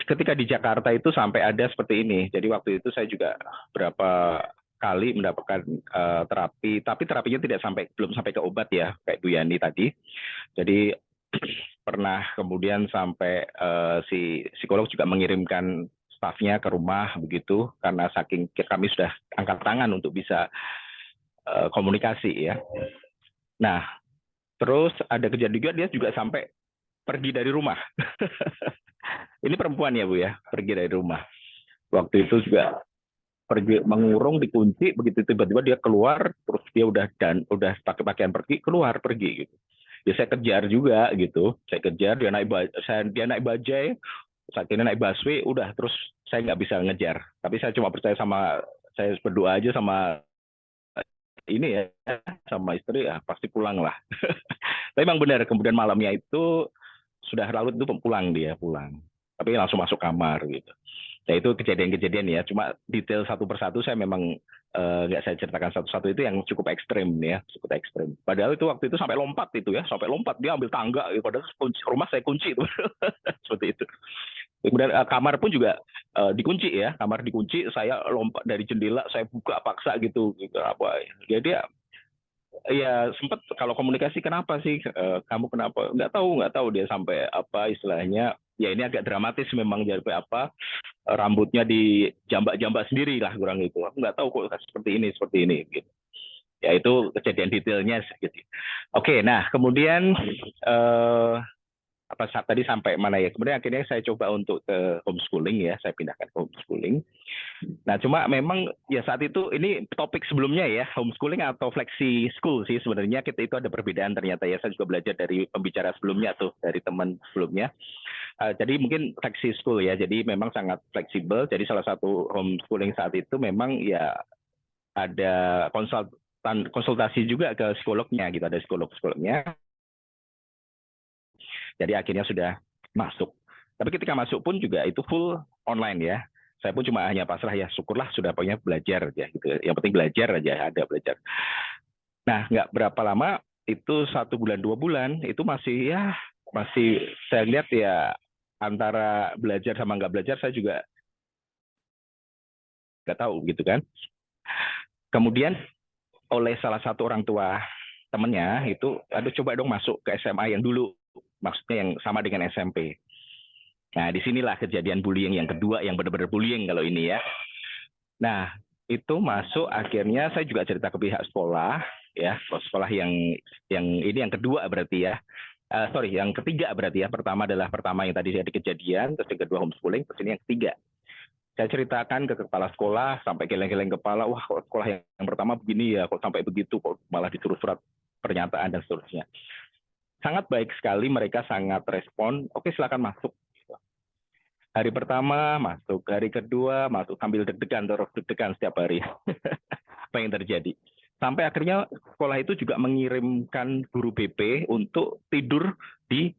Ketika di Jakarta itu sampai ada seperti ini. Jadi waktu itu saya juga berapa kali mendapatkan terapi, tapi terapinya belum sampai ke obat ya, kayak Bu Yani tadi. Jadi pernah kemudian sampai si psikolog juga mengirimkan stafnya ke rumah begitu, karena saking kami sudah angkat tangan untuk bisa komunikasi ya. Nah, terus ada kejadian juga dia juga sampai pergi dari rumah. Ini perempuan ya Bu ya, pergi dari rumah. Waktu itu juga pergi mengurung, dikunci, begitu tiba-tiba dia keluar, terus dia udah pakai pakaian pergi gitu. Ya saya kejar juga gitu, saya kejar, dia naik bajai, saat ini naik busway, udah terus saya nggak bisa ngejar. Tapi saya cuma percaya saya berdoa aja sama ini ya, sama istri, ya pasti pulang lah. Tapi memang benar, kemudian malamnya itu sudah larut itu pulang. Tapi langsung masuk kamar gitu. Ya itu kejadian-kejadian ya, cuma detail satu persatu saya memang nggak saya ceritakan satu-satu, itu yang cukup ekstrim ya, cukup ekstrim. Padahal itu waktu itu sampai lompat dia ambil tangga, padahal rumah saya kunci itu, seperti itu. Kemudian kamar pun juga dikunci ya, kamar dikunci, saya lompat dari jendela, saya buka paksa gitu apa. Jadi ya sempat kalau komunikasi, kenapa sih kamu kenapa, nggak tahu dia sampai apa istilahnya. Ya ini agak dramatis memang, jadi apa rambutnya dijambak-jambak sendiri lah kurang itu. Aku nggak tahu kok seperti ini gitu. Ya itu kejadian detailnya gitu. Oke, nah kemudian tadi sampai mana ya? Kemudian akhirnya saya coba untuk ke homeschooling ya, saya pindahkan ke homeschooling. Nah, cuma memang ya saat itu ini topik sebelumnya ya, homeschooling atau flexi school sih sebenarnya kita itu ada perbedaan ternyata ya. Saya juga belajar dari pembicara sebelumnya tuh, dari teman sebelumnya. Jadi mungkin flexi school ya, jadi memang sangat fleksibel. Jadi salah satu homeschooling saat itu memang ya ada konsultasi juga ke psikolognya gitu, ada psikolognya. Jadi akhirnya sudah masuk. Tapi ketika masuk pun juga itu full online ya. Saya pun cuma hanya pasrah ya, syukurlah sudah punya belajar ya gitu. Yang penting belajar aja, ada belajar. Nah, nggak berapa lama, itu 1 bulan 2 bulan itu masih saya lihat ya, antara belajar sama nggak belajar saya juga nggak tahu gitu kan. Kemudian oleh salah satu orang tua temennya itu, aduh coba dong masuk ke SMA yang dulu, maksudnya yang sama dengan SMP. Nah, disinilah kejadian bullying yang kedua, yang benar-benar bullying kalau ini ya. Nah, itu masuk, akhirnya saya juga cerita ke pihak sekolah, ya, sekolah yang ini yang kedua berarti ya. Yang ketiga berarti ya. Pertama yang tadi ada kejadian, terus yang kedua homeschooling, terus ini yang ketiga. Saya ceritakan ke kepala sekolah, sampai geleng-geleng kepala, wah kok sekolah yang pertama begini ya, kok sampai begitu, kok malah disuruh surat pernyataan dan seterusnya. Sangat baik sekali, mereka sangat respon, oke silakan masuk. Hari pertama masuk, hari kedua masuk, sambil deg-degan setiap hari. Apa yang terjadi? Sampai akhirnya sekolah itu juga mengirimkan guru BP untuk tidur di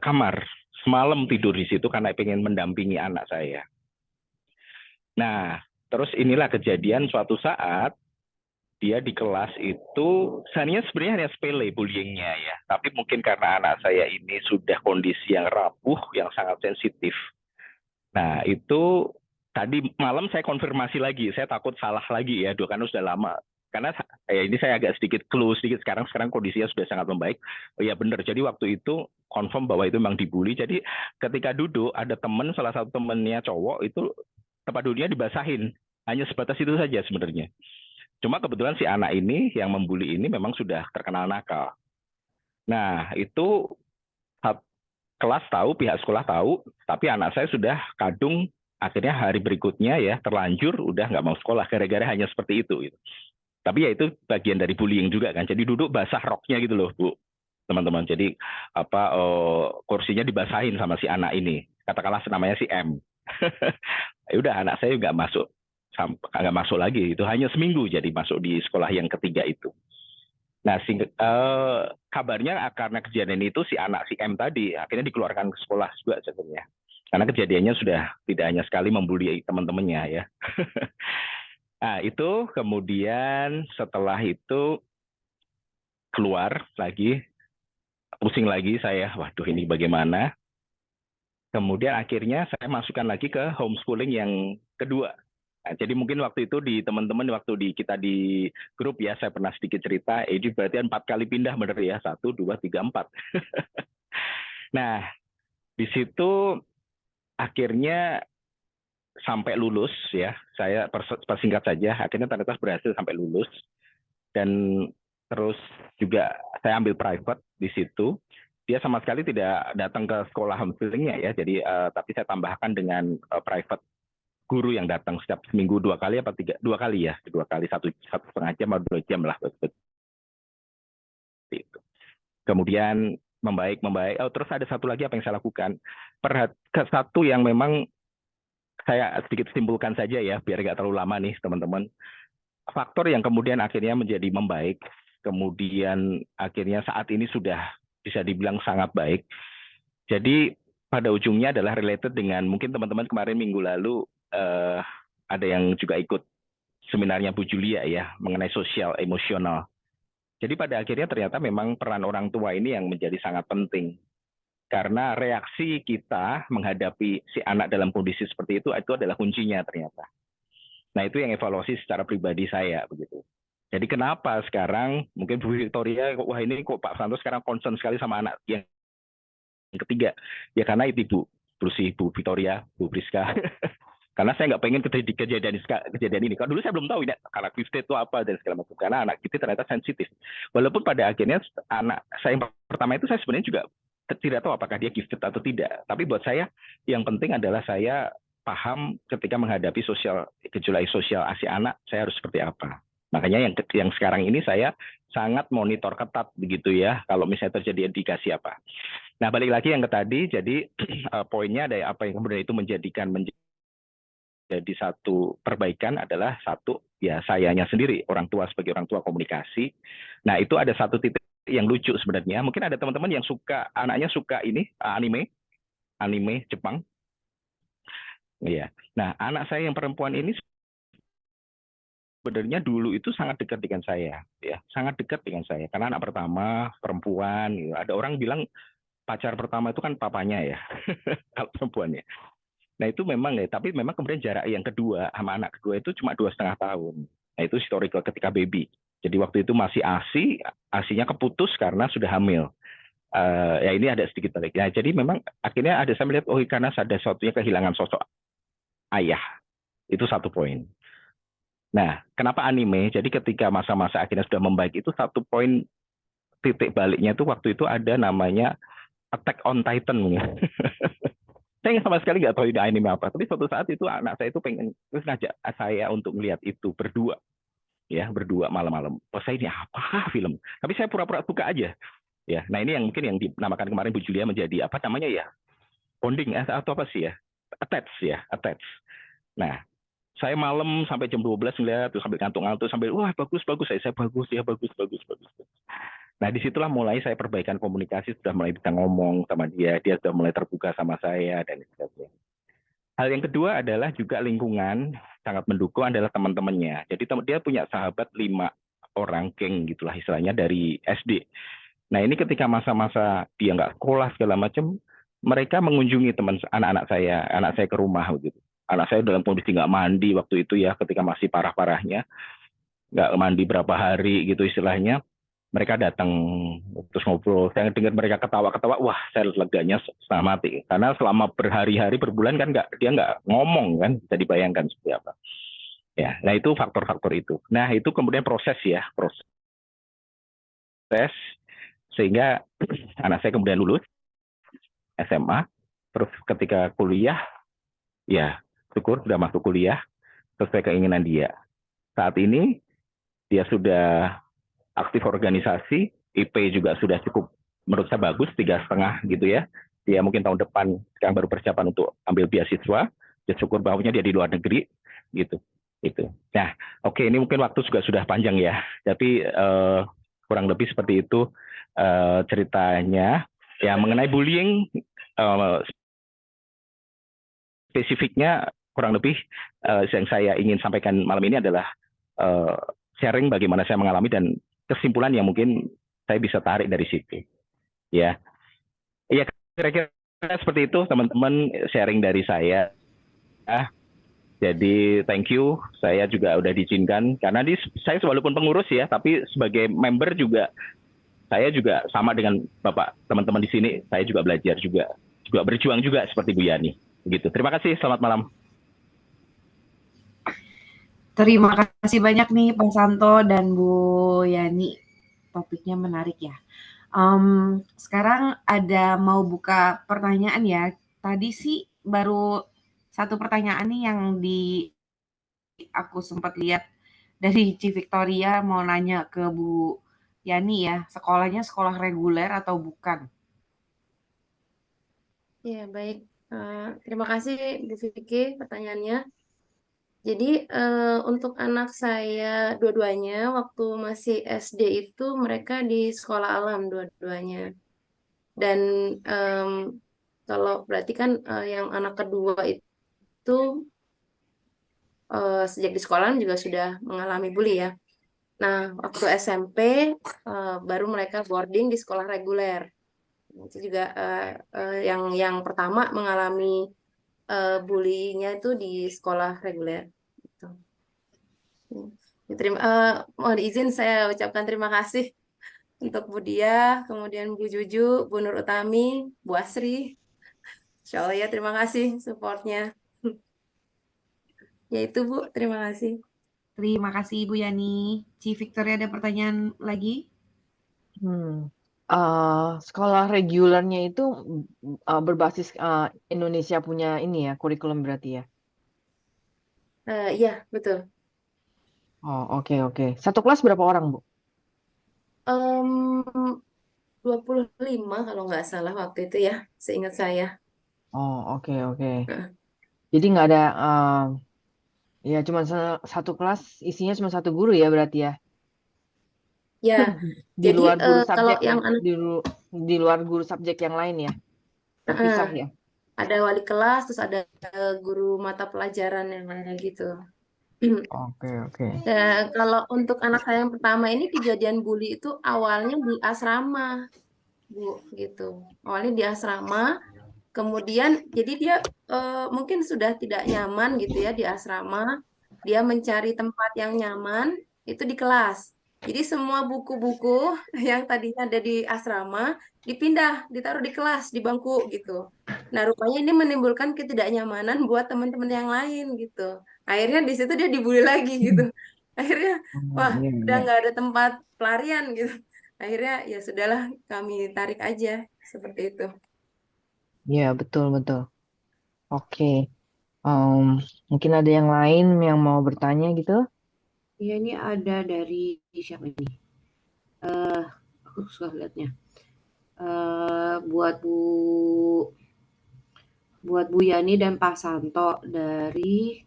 kamar. Semalam tidur di situ karena pengen mendampingi anak saya. Nah, terus inilah kejadian suatu saat dia di kelas itu, sebenarnya hanya sepele bullyingnya ya. Tapi mungkin karena anak saya ini sudah kondisi yang rapuh, yang sangat sensitif. Nah, itu tadi malam saya konfirmasi lagi, saya takut salah lagi ya, karena sudah lama. Karena ini saya agak sedikit clue sedikit, sekarang kondisinya sudah sangat membaik. Oh ya benar, jadi waktu itu confirm bahwa itu memang dibully. Jadi ketika duduk, ada salah satu temennya cowok itu tempat duduknya dibasahin. Hanya sebatas itu saja sebenarnya. Cuma kebetulan si anak ini yang membuli ini memang sudah terkenal nakal. Nah, itu kelas tahu, pihak sekolah tahu, tapi anak saya sudah kadung, akhirnya hari berikutnya ya terlanjur udah nggak mau sekolah gara-gara hanya seperti itu. Tapi ya itu bagian dari bullying juga kan. Jadi duduk basah roknya gitu loh Bu, teman-teman. Jadi kursinya dibasahin sama si anak ini. Katakanlah namanya si M. Ya udah anak saya nggak masuk lagi. Itu hanya seminggu jadi masuk di sekolah yang ketiga itu. Nah, kabarnya karena kejadian itu si M tadi akhirnya dikeluarkan ke sekolah juga sebenarnya. Karena kejadiannya sudah tidak hanya sekali membuli teman-temannya ya. Nah, itu kemudian setelah itu keluar lagi, pusing lagi saya, waduh ini bagaimana. Kemudian akhirnya saya masukkan lagi ke homeschooling yang kedua. Nah, jadi mungkin waktu itu di teman-teman kita di grup ya, saya pernah sedikit cerita, ini berarti 4 kali pindah benar ya, 1, 2, 3, 4. Nah, di situ akhirnya sampai lulus ya, saya persingkat saja, akhirnya ternyata berhasil sampai lulus, dan terus juga saya ambil private di situ. Dia sama sekali tidak datang ke sekolah homeschoolingnya ya, jadi tapi saya tambahkan dengan private guru yang datang setiap seminggu 2 kali apa 2 kali ya, 2 kali, 1,5 jam atau 2 jam lah seperti itu. Kemudian membaik. Terus ada satu lagi apa yang saya lakukan, satu yang memang saya sedikit simpulkan saja ya, biar nggak terlalu lama nih teman-teman. Faktor yang kemudian akhirnya menjadi membaik, kemudian akhirnya saat ini sudah bisa dibilang sangat baik. Jadi pada ujungnya adalah related dengan mungkin teman-teman kemarin minggu lalu ada yang juga ikut seminarnya Bu Julia ya, mengenai sosial emosional. Jadi pada akhirnya ternyata memang peran orang tua ini yang menjadi sangat penting. Karena reaksi kita menghadapi si anak dalam kondisi seperti itu adalah kuncinya ternyata. Nah itu yang evaluasi secara pribadi saya begitu. Jadi kenapa sekarang mungkin Bu Victoria, wah ini kok Pak Santo sekarang concern sekali sama anak yang ketiga. Ya karena itu Bu Victoria, Bu Priska. Karena saya nggak pengen kejadian ini. Kalau dulu saya belum tahu ini anak gifted itu apa dan segala macam. Karena anak gifted ternyata sensitif. Walaupun pada akhirnya anak saya yang pertama itu saya sebenarnya juga tidak tahu apakah dia gifted atau tidak. Tapi buat saya yang penting adalah saya paham ketika menghadapi gejolak sosial si anak, saya harus seperti apa. Makanya yang sekarang ini saya sangat monitor ketat begitu ya. Kalau misalnya terjadi indikasi apa. Nah balik lagi yang ke tadi. Jadi poinnya ada apa yang kemudian itu menjadi satu perbaikan adalah satu ya sayanya sendiri, orang tua sebagai orang tua komunikasi. Nah itu ada satu titik yang lucu sebenarnya. Mungkin ada teman-teman yang anaknya suka ini anime Jepang. Iya. Nah anak saya yang perempuan ini sebenarnya dulu itu sangat dekat dengan saya, ya sangat dekat dengan saya. Karena anak pertama perempuan. Gitu. Ada orang bilang pacar pertama itu kan papanya ya, kalau perempuannya. Nah itu memang ya, tapi memang kemudian jarak yang kedua sama anak kedua itu cuma 2,5 tahun. Nah itu historical ketika baby. Jadi waktu itu masih ASI-nya keputus karena sudah hamil. Ya ini ada sedikit balik. Nah, jadi memang akhirnya saya melihat karena ada satunya kehilangan sosok ayah. Itu satu poin. Nah kenapa anime? Jadi ketika masa-masa akhirnya sudah membaik itu satu poin titik baliknya itu waktu itu ada namanya Attack on Titan. Saya sama sekali nggak tahu ini anime apa, tapi suatu saat itu anak saya itu pengen terus ngajak saya untuk melihat itu berdua malam-malam. Oh saya ini apa film? Tapi saya pura-pura suka aja. Ya, nah ini yang mungkin yang dinamakan kemarin Bu Julia menjadi apa namanya ya, bonding atau apa sih ya, attach. Nah saya malam sampai jam 12 ngeliat terus sambil ngantuk-ngantuk sambil wah bagus saya bagus. Nah disitulah mulai saya perbaikan komunikasi, sudah mulai bisa ngomong sama dia sudah mulai terbuka sama saya dan sebagainya. Hal yang kedua adalah juga lingkungan sangat mendukung adalah teman-temannya. Jadi dia punya sahabat 5 orang geng gitulah istilahnya dari SD. Nah ini ketika masa-masa dia nggak sekolah segala macam, mereka mengunjungi anak saya ke rumah gitu. Anak saya dalam kondisi nggak mandi waktu itu ya, ketika masih parah-parahnya, nggak mandi berapa hari gitu istilahnya. Mereka datang terus ngobrol, saya dengar mereka ketawa-ketawa, wah saya leganya setengah mati. Karena selama berhari-hari, berbulan kan dia nggak ngomong kan, bisa dibayangkan seperti apa. Ya, nah itu faktor-faktor itu. Nah itu kemudian proses sehingga anak saya kemudian lulus SMA, terus ketika kuliah, ya syukur sudah masuk kuliah, sesuai keinginan dia. Saat ini dia sudah aktif organisasi, IP juga sudah cukup menurut saya bagus 3,5 gitu ya. Dia mungkin tahun depan sekarang baru persiapan untuk ambil beasiswa. Ya syukur bahwa dia di luar negeri gitu. Itu. Nah, oke ini mungkin waktu juga sudah panjang ya. Tapi kurang lebih seperti itu ceritanya. Ya mengenai bullying spesifiknya kurang lebih yang saya ingin sampaikan malam ini adalah sharing bagaimana saya mengalami dan kesimpulan yang mungkin saya bisa tarik dari situ. Ya kira-kira seperti itu teman-teman sharing dari saya. Jadi thank you, saya juga udah diizinkan karena saya walaupun pengurus ya, tapi sebagai member juga saya juga sama dengan Bapak teman-teman di sini, saya juga belajar juga berjuang juga seperti Bu Yani. Begitu. Terima kasih, selamat malam. Terima kasih banyak nih Pak Santo dan Bu Yani. Topiknya menarik ya. Sekarang ada mau buka pertanyaan ya. Tadi sih baru satu pertanyaan nih yang aku sempat lihat dari Ci Victoria mau nanya ke Bu Yani ya, sekolahnya sekolah reguler atau bukan? Ya, baik. Terima kasih Bu Vicky pertanyaannya. Jadi untuk anak saya dua-duanya waktu masih SD itu mereka di sekolah alam dua-duanya. Dan kalau berarti kan yang anak kedua itu sejak di sekolah juga sudah mengalami bully ya. Nah, waktu SMP baru mereka boarding di sekolah reguler. Itu juga yang pertama mengalami bullyingnya itu di sekolah reguler. Gitu. Mohon izin saya ucapkan terima kasih untuk Bu Dia, kemudian Bu Juju, Bu Nur Utami, Bu Asri. Insya Allah ya, terima kasih supportnya. Ya itu Bu, terima kasih. Terima kasih Ibu Yani. Ci Victoria ada pertanyaan lagi? Sekolah regulernya itu berbasis Indonesia punya ini ya, kurikulum berarti ya. Iya, betul. Oh, oke. Satu kelas berapa orang, Bu? 25 kalau nggak salah waktu itu ya, seingat saya. Oh, oke. Nah, Jadi nggak ada, ya cuma satu kelas isinya cuma satu guru ya berarti ya. Ya, Di jadi luar guru kalau subjek yang anak di luar guru subjek yang lain ya, terpisah ya. ada wali kelas, terus ada guru mata pelajaran yang lainnya gitu. Oke. Kalau untuk anak saya yang pertama ini kejadian bully itu awalnya di asrama, Bu, gitu. Awalnya di asrama, kemudian jadi dia mungkin sudah tidak nyaman gitu ya di asrama. Dia mencari tempat yang nyaman itu di kelas. Jadi semua buku-buku yang tadinya ada di asrama dipindah, ditaruh di kelas, di bangku gitu. Nah, rupanya ini menimbulkan ketidaknyamanan buat teman-teman yang lain gitu. Akhirnya di situ dia dibully lagi gitu. Akhirnya, wah, udah Iya. nggak ada tempat pelarian gitu. Akhirnya ya sudahlah kami tarik aja seperti itu. Iya, betul. Oke. Mungkin ada yang lain yang mau bertanya gitu? Iya, ini ada dari siapa ini? Aku suka lihatnya. Buat Bu Yani dan Pak Santo dari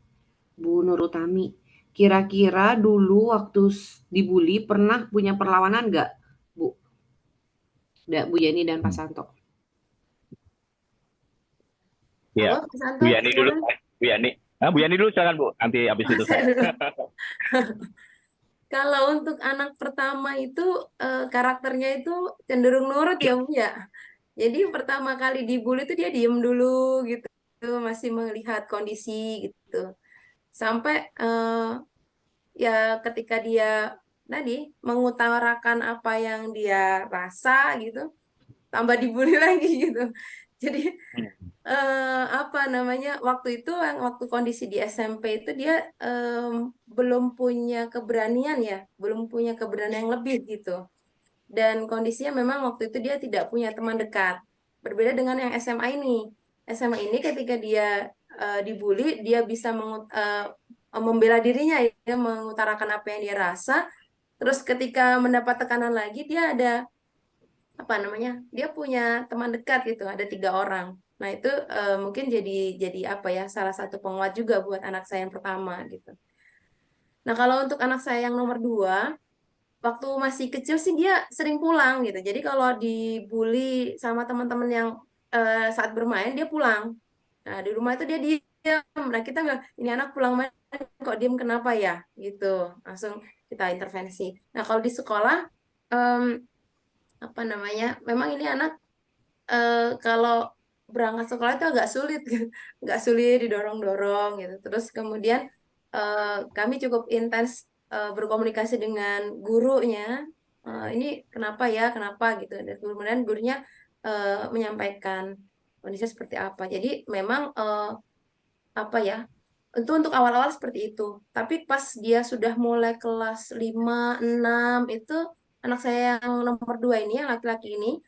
Bu Nur Utami. Kira-kira dulu waktu dibully pernah punya perlawanan nggak, Bu? Bu Yani dan Pak Santo. Iya. Halo, Pak Santo, Bu Yani dulu. silakan. Bu Yani. Bu Yani dulu silakan Bu. Nanti habis itu Saya saya. dulu. Kalau untuk anak pertama itu karakternya itu cenderung nurut ya Bu ya. Jadi pertama kali dibully itu dia diem dulu gitu, masih melihat kondisi gitu. Sampai ya ketika dia tadi mengutarakan apa yang dia rasa gitu, tambah dibully lagi gitu. Jadi apa namanya waktu itu waktu kondisi di SMP itu dia belum punya keberanian ya, belum punya keberanian yang lebih gitu. Dan kondisinya memang waktu itu dia tidak punya teman dekat. Berbeda dengan yang SMA ini. SMA ini ketika dia dibully, dia bisa membela dirinya ya, mengutarakan apa yang dia rasa. Terus ketika mendapat tekanan lagi, dia ada apa namanya? Dia punya teman dekat gitu, ada 3 orang. Nah itu mungkin jadi apa ya? Salah satu penguat juga buat anak saya yang pertama gitu. Nah kalau untuk anak saya yang nomor 2, waktu masih kecil sih dia sering pulang gitu. Jadi kalau dibully sama teman-teman yang saat bermain dia pulang. Nah di rumah itu dia diam. Nah kita nggak, ini anak pulang main kok diem kenapa ya? Gitu. Langsung kita intervensi. Nah kalau di sekolah em, apa namanya? Memang ini anak kalau berangkat sekolah itu agak sulit, gitu. Nggak sulit didorong-dorong gitu. Terus kemudian kami cukup intens berkomunikasi dengan gurunya ini kenapa ya, kenapa gitu. Dan kemudian gurunya menyampaikan kondisinya seperti apa. Jadi memang apa ya, untuk awal-awal seperti itu. Tapi pas dia sudah mulai kelas 5, 6 itu anak saya yang nomor 2 ini, yang laki-laki ini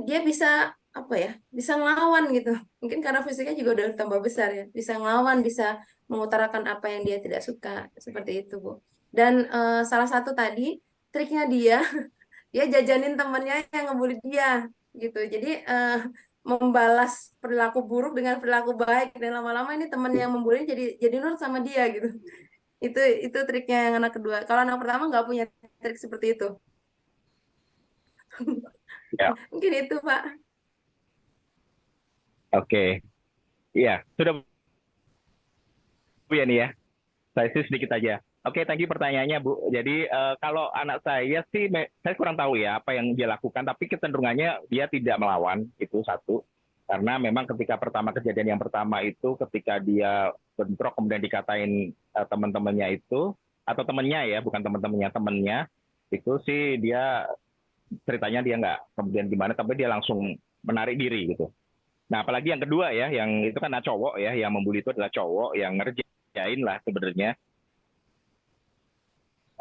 dia bisa apa ya, bisa ngelawan gitu. Mungkin karena fisiknya juga udah tambah besar ya, bisa ngelawan, bisa mengutarakan apa yang dia tidak suka, seperti itu Bu. Dan salah satu tadi triknya dia, dia jajanin temannya yang ngebully dia gitu. Jadi membalas perilaku buruk dengan perilaku baik, dan lama-lama ini teman yang membuli jadi nurut sama dia gitu. Itu triknya yang anak kedua. Kalau anak pertama nggak punya trik seperti itu. Ya, Mungkin itu Pak. oke. Iya, sudah Bu ya nih ya. Saya sih sedikit aja. Oke, thank you pertanyaannya Bu. Jadi kalau anak saya sih, saya kurang tahu ya apa yang dia lakukan, tapi kecenderungannya dia tidak melawan, itu satu. Karena memang ketika kejadian yang pertama itu, ketika dia bentrok kemudian dikatain teman-temannya itu, atau temannya ya, bukan teman-temannya, temannya, itu sih dia ceritanya dia nggak kemudian gimana, tapi dia langsung menarik diri gitu. Nah, apalagi yang kedua ya, yang itu kan cowok ya, yang membuli itu adalah cowok yang ngerjain lah sebenarnya.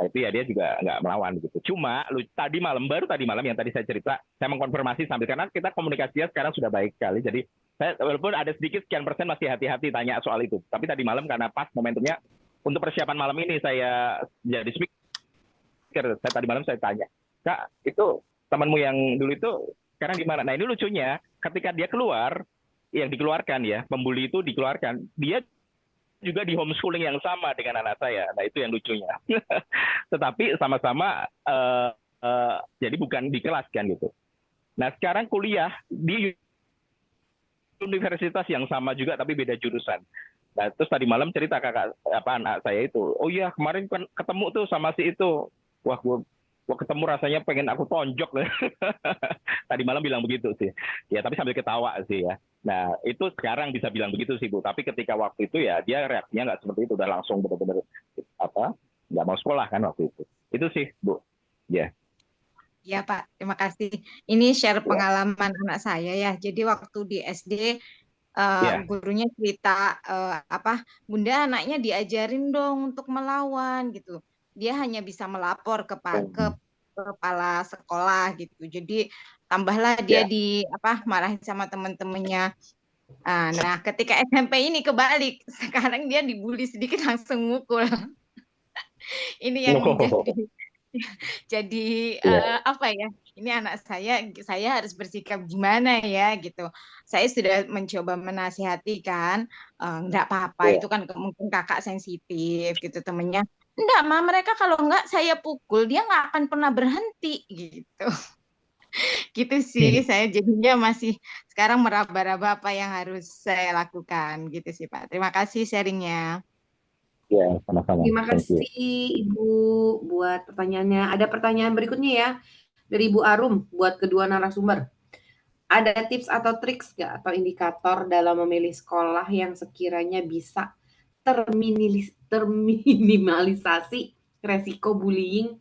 Nah, itu ya dia juga nggak melawan gitu. Cuma baru tadi malam yang tadi saya cerita, saya mengkonfirmasi sambil, karena kita komunikasinya sekarang sudah baik sekali. Jadi saya walaupun ada sedikit sekian persen masih hati-hati tanya soal itu. Tapi tadi malam karena pas momentumnya untuk persiapan malam ini, saya jadi speaker. Saya tadi malam saya tanya, Kak, itu temanmu yang dulu itu sekarang gimana? Nah, ini lucunya, ketika dia keluar, yang dikeluarkan ya, pembuli itu dikeluarkan, dia juga di homeschooling yang sama dengan anak saya. Nah, itu yang lucunya. Tetapi sama-sama jadi bukan di kelas kan gitu. Nah, sekarang kuliah di universitas yang sama juga tapi beda jurusan. Nah, terus tadi malam cerita anak saya itu, oh iya kemarin kan ketemu tuh sama si itu. Wah, gua ketemu rasanya pengen aku tonjok. Tadi malam bilang begitu sih. Ya, tapi sambil ketawa sih ya. Nah, itu sekarang bisa bilang begitu sih Bu. Tapi ketika waktu itu ya dia reaksinya nggak seperti itu, udah langsung benar-benar nggak mau sekolah kan waktu itu. Itu sih Bu. Ya. Ya Pak, terima kasih. Ini share Ya. pengalaman anak saya ya. Jadi waktu di SD Ya. gurunya cerita Bunda anaknya diajarin dong untuk melawan gitu. Dia hanya bisa melapor ke kepala sekolah gitu. Jadi tambahlah dia marahin sama teman-temannya. Nah, ketika SMP ini kebalik, sekarang dia dibully sedikit langsung mukul. Ini yang jadi ini anak saya harus bersikap gimana ya gitu. Saya sudah mencoba menasihati kan, enggak apa-apa itu kan mungkin kakak sensitif gitu, temennya enggak Ma, mereka kalau enggak saya pukul dia nggak akan pernah berhenti gitu. Gitu sih, saya jadinya masih sekarang meraba-raba apa yang harus saya lakukan gitu sih Pak. Terima kasih sharingnya. Ya, sama-sama. Terima kasih Ibu buat pertanyaannya. Ada pertanyaan berikutnya ya dari Ibu Arum buat kedua narasumber. Ada tips atau triks nggak atau indikator dalam memilih sekolah yang sekiranya bisa terminimalisasi resiko bullying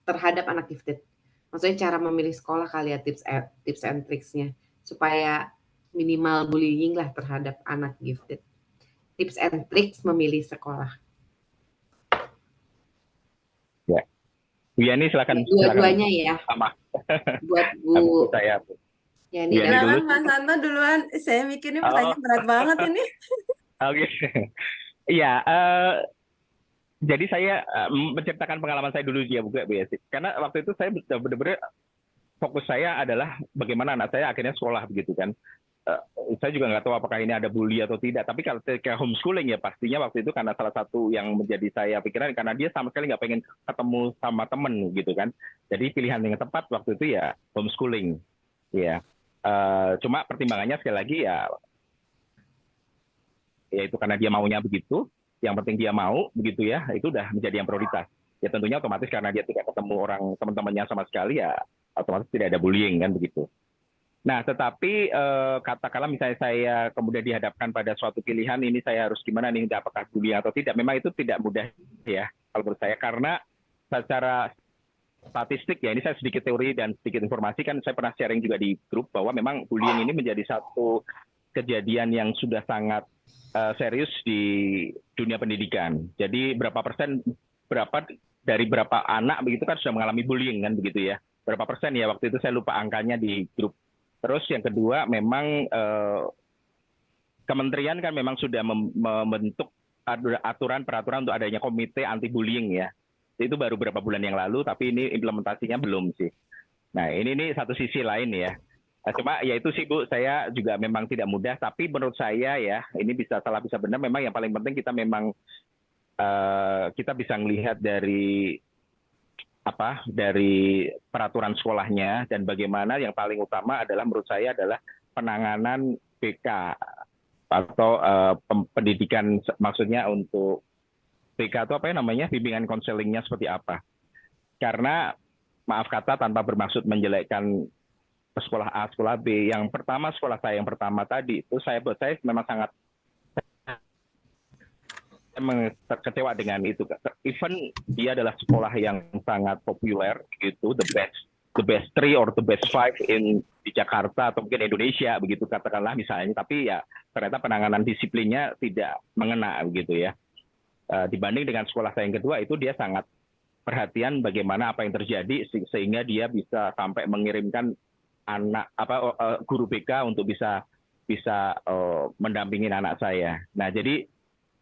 terhadap anak gifted? Maksudnya cara memilih sekolah kali ya, tips and tricksnya supaya minimal bullying lah terhadap anak gifted. Tips and tricks memilih sekolah. Ya. Bu Yani silakan. Dua-duanya ya. Sama. Buat Bu saya. Ya, ini silakan Mas Santo duluan. Saya mikirnya pertanyaan berat banget ini. Oke. Iya, jadi saya menceritakan pengalaman saya dulu ya Bu ya. Karena waktu itu saya benar-benar fokus saya adalah bagaimana anak saya akhirnya sekolah begitu kan. Saya juga nggak tahu apakah ini ada bully atau tidak. Tapi kalau kayak homeschooling ya pastinya waktu itu karena salah satu yang menjadi saya pikiran karena dia sama sekali nggak pengen ketemu sama temen gitu kan. Jadi pilihan yang tepat waktu itu ya homeschooling. Ya. Cuma pertimbangannya sekali lagi ya itu karena dia maunya begitu. Yang penting dia mau begitu ya, itu udah menjadi yang prioritas. Ya tentunya otomatis karena dia tidak ketemu teman-temannya sama sekali ya otomatis tidak ada bullying kan begitu. Nah, tetapi katakanlah misalnya saya kemudian dihadapkan pada suatu pilihan ini saya harus gimana nih, apakah bullying atau tidak, memang itu tidak mudah ya kalau menurut saya karena secara statistik ya, ini saya sedikit teori dan sedikit informasi, kan saya pernah sharing juga di grup bahwa memang bullying ini menjadi satu kejadian yang sudah sangat serius di dunia pendidikan. Jadi berapa dari berapa anak begitu kan sudah mengalami bullying kan begitu ya. Berapa persen ya, waktu itu saya lupa angkanya di grup. Terus yang kedua memang kementerian kan memang sudah membentuk peraturan untuk adanya komite anti bullying ya. Itu baru beberapa bulan yang lalu, tapi ini implementasinya belum sih. Nah, ini satu sisi lain ya. Cuma ya itu sih Bu, saya juga memang tidak mudah, tapi menurut saya ya, ini bisa salah bisa benar, memang yang paling penting kita memang kita bisa melihat dari peraturan sekolahnya, dan bagaimana yang paling utama adalah menurut saya adalah penanganan BK atau pendidikan, maksudnya untuk BK itu apa ya namanya, bimbingan konselingnya seperti apa. Karena maaf kata tanpa bermaksud menjelekkan sekolah A, sekolah B, yang pertama sekolah saya yang pertama tadi itu saya memang sangat kecewa dengan itu. Even dia adalah sekolah yang sangat populer gitu, the best 3 or the best 5 di Jakarta atau mungkin Indonesia begitu katakanlah misalnya, tapi ya ternyata penanganan disiplinnya tidak mengena begitu ya. Dibanding dengan sekolah saya yang kedua, itu dia sangat perhatian bagaimana apa yang terjadi sehingga dia bisa sampai mengirimkan guru BK untuk bisa mendampingi anak saya. Nah, jadi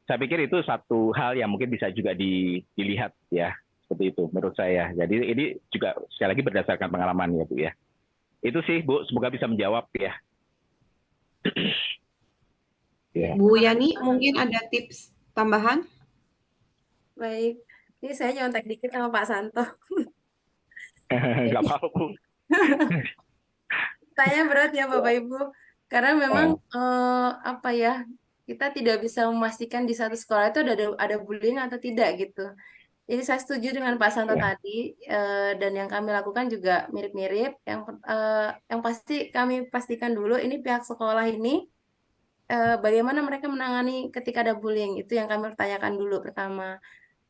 saya pikir itu satu hal yang mungkin bisa juga dilihat ya, seperti itu menurut saya. Jadi ini juga sekali lagi berdasarkan pengalaman ya Bu ya. Itu sih Bu, semoga bisa menjawab ya. Bu Yani mungkin ada tips tambahan? Baik, ini saya nyontek dikit sama Pak Santo. Nggak apa-apa Bu. Tanya berat ya Bapak Ibu, karena memang apa ya, kita tidak bisa memastikan di satu sekolah itu ada bullying atau tidak gitu. Jadi saya setuju dengan Pak Santo tadi, dan yang kami lakukan juga mirip-mirip. Yang pasti kami pastikan dulu ini pihak sekolah ini bagaimana mereka menangani ketika ada bullying, itu yang kami tanyakan dulu pertama.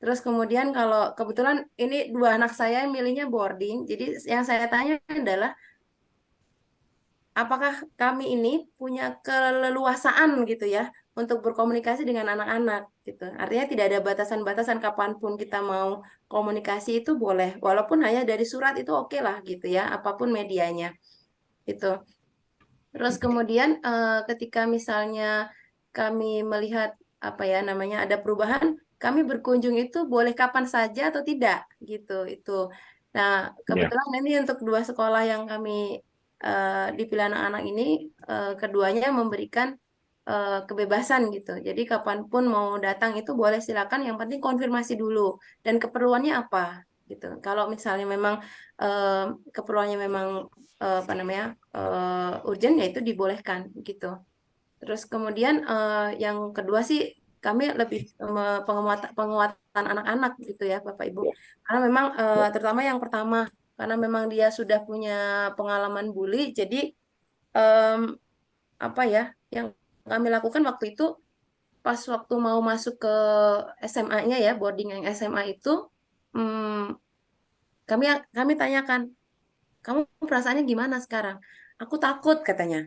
Terus kemudian kalau kebetulan ini 2 anak saya milihnya boarding, jadi yang saya tanya adalah apakah kami ini punya keleluasaan gitu ya untuk berkomunikasi dengan anak-anak gitu. Artinya tidak ada batasan-batasan, kapanpun kita mau komunikasi itu boleh, walaupun hanya dari surat itu oke lah gitu ya, apapun medianya itu. Terus kemudian ketika misalnya kami melihat apa ya namanya ada perubahan, kami berkunjung itu boleh kapan saja atau tidak gitu itu. Nah, kebetulan ini untuk 2 sekolah yang kami dipilih anak-anak ini, keduanya memberikan kebebasan gitu. Jadi kapanpun mau datang itu boleh silakan, yang penting konfirmasi dulu dan keperluannya apa gitu. Kalau misalnya memang keperluannya memang apa namanya urgent, ya itu dibolehkan gitu. Terus kemudian yang kedua sih kami lebih penguatan anak-anak gitu ya Bapak Ibu. Karena memang terutama yang pertama, karena memang dia sudah punya pengalaman bully, jadi apa ya yang kami lakukan waktu itu pas waktu mau masuk ke SMA-nya ya, boarding yang SMA itu, kami tanyakan, kamu perasaannya gimana sekarang? Aku takut katanya.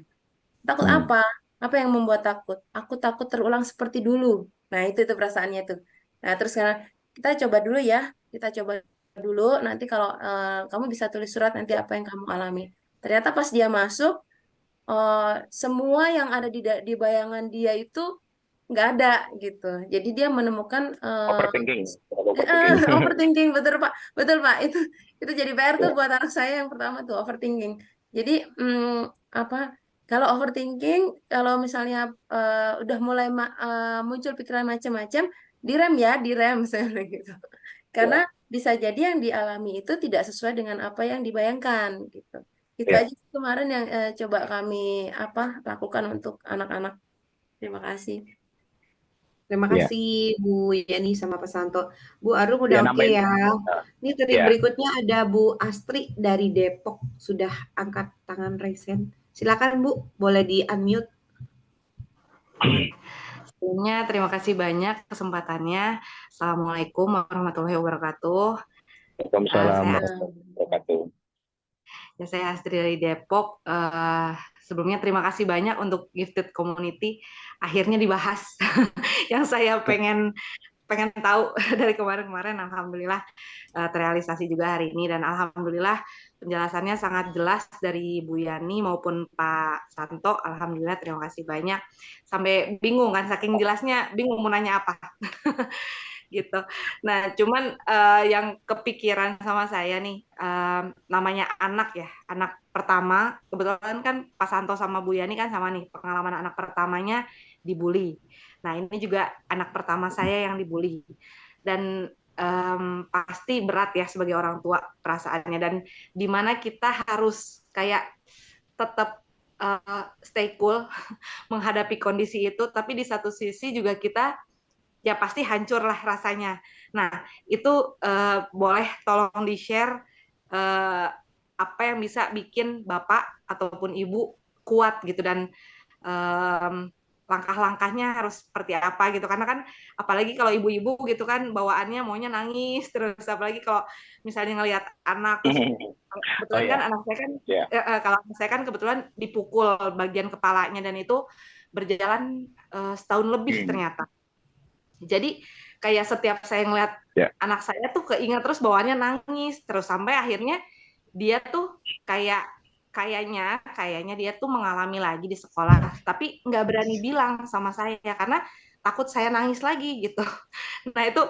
Takut apa? Apa yang membuat takut? Aku takut terulang seperti dulu. Nah, itu perasaannya tuh. Nah, terus kita coba dulu ya. Kita coba dulu, nanti kalau kamu bisa tulis surat nanti apa yang kamu alami. Ternyata pas dia masuk, semua yang ada di bayangan dia itu nggak ada gitu. Jadi dia menemukan overthinking, betul Pak. Itu jadi PR tuh buat anak saya yang pertama tuh, overthinking. Jadi apa? Kalau overthinking, kalau misalnya udah mulai muncul pikiran macam-macam, direm saya bilang gitu. Karena bisa jadi yang dialami itu tidak sesuai dengan apa yang dibayangkan gitu. Itu aja kemarin yang coba kami lakukan untuk anak-anak. Terima kasih. Terima kasih Bu Yani sama Pak Santo. Bu Arum udah oke ya. Ini berikutnya ada Bu Astri dari Depok, sudah angkat tangan raise hand. Silakan Bu, boleh di-unmute. Sebelumnya terima kasih banyak kesempatannya. Assalamualaikum warahmatullahi wabarakatuh. Waalaikumsalam Saya warahmatullahi wabarakatuh. Ya, saya Astri dari Depok. Sebelumnya terima kasih banyak untuk Gifted Community. Akhirnya dibahas yang saya pengen tahu dari kemarin-kemarin. Alhamdulillah terrealisasi juga hari ini, dan alhamdulillah penjelasannya sangat jelas dari Bu Yani maupun Pak Santo. Alhamdulillah, terima kasih banyak. Sampai bingung kan, saking jelasnya bingung mau nanya apa. Gitu. Nah, cuman yang kepikiran sama saya nih, namanya anak ya, anak pertama, kebetulan kan Pak Santo sama Bu Yani kan sama nih, pengalaman anak pertamanya dibully. Nah, ini juga anak pertama saya yang dibully. Dan pasti berat ya sebagai orang tua perasaannya, dan dimana kita harus kayak tetap stay cool menghadapi kondisi itu, tapi di satu sisi juga kita ya pasti hancur lah rasanya. Nah, itu boleh tolong di-share apa yang bisa bikin Bapak ataupun Ibu kuat gitu, dan langkah-langkahnya harus seperti apa gitu. Karena kan apalagi kalau ibu-ibu gitu kan bawaannya maunya nangis terus, apalagi kalau misalnya ngelihat anak terus Oh kebetulan kan ya, anak saya kan ya. kalau anak saya kan kebetulan dipukul bagian kepalanya, dan itu berjalan setahun lebih ternyata. Jadi kayak setiap saya ngeliat anak saya tuh keingat terus bawaannya nangis terus, sampai akhirnya dia tuh kayaknya dia tuh mengalami lagi di sekolah, tapi nggak berani bilang sama saya karena takut saya nangis lagi gitu. Nah, itu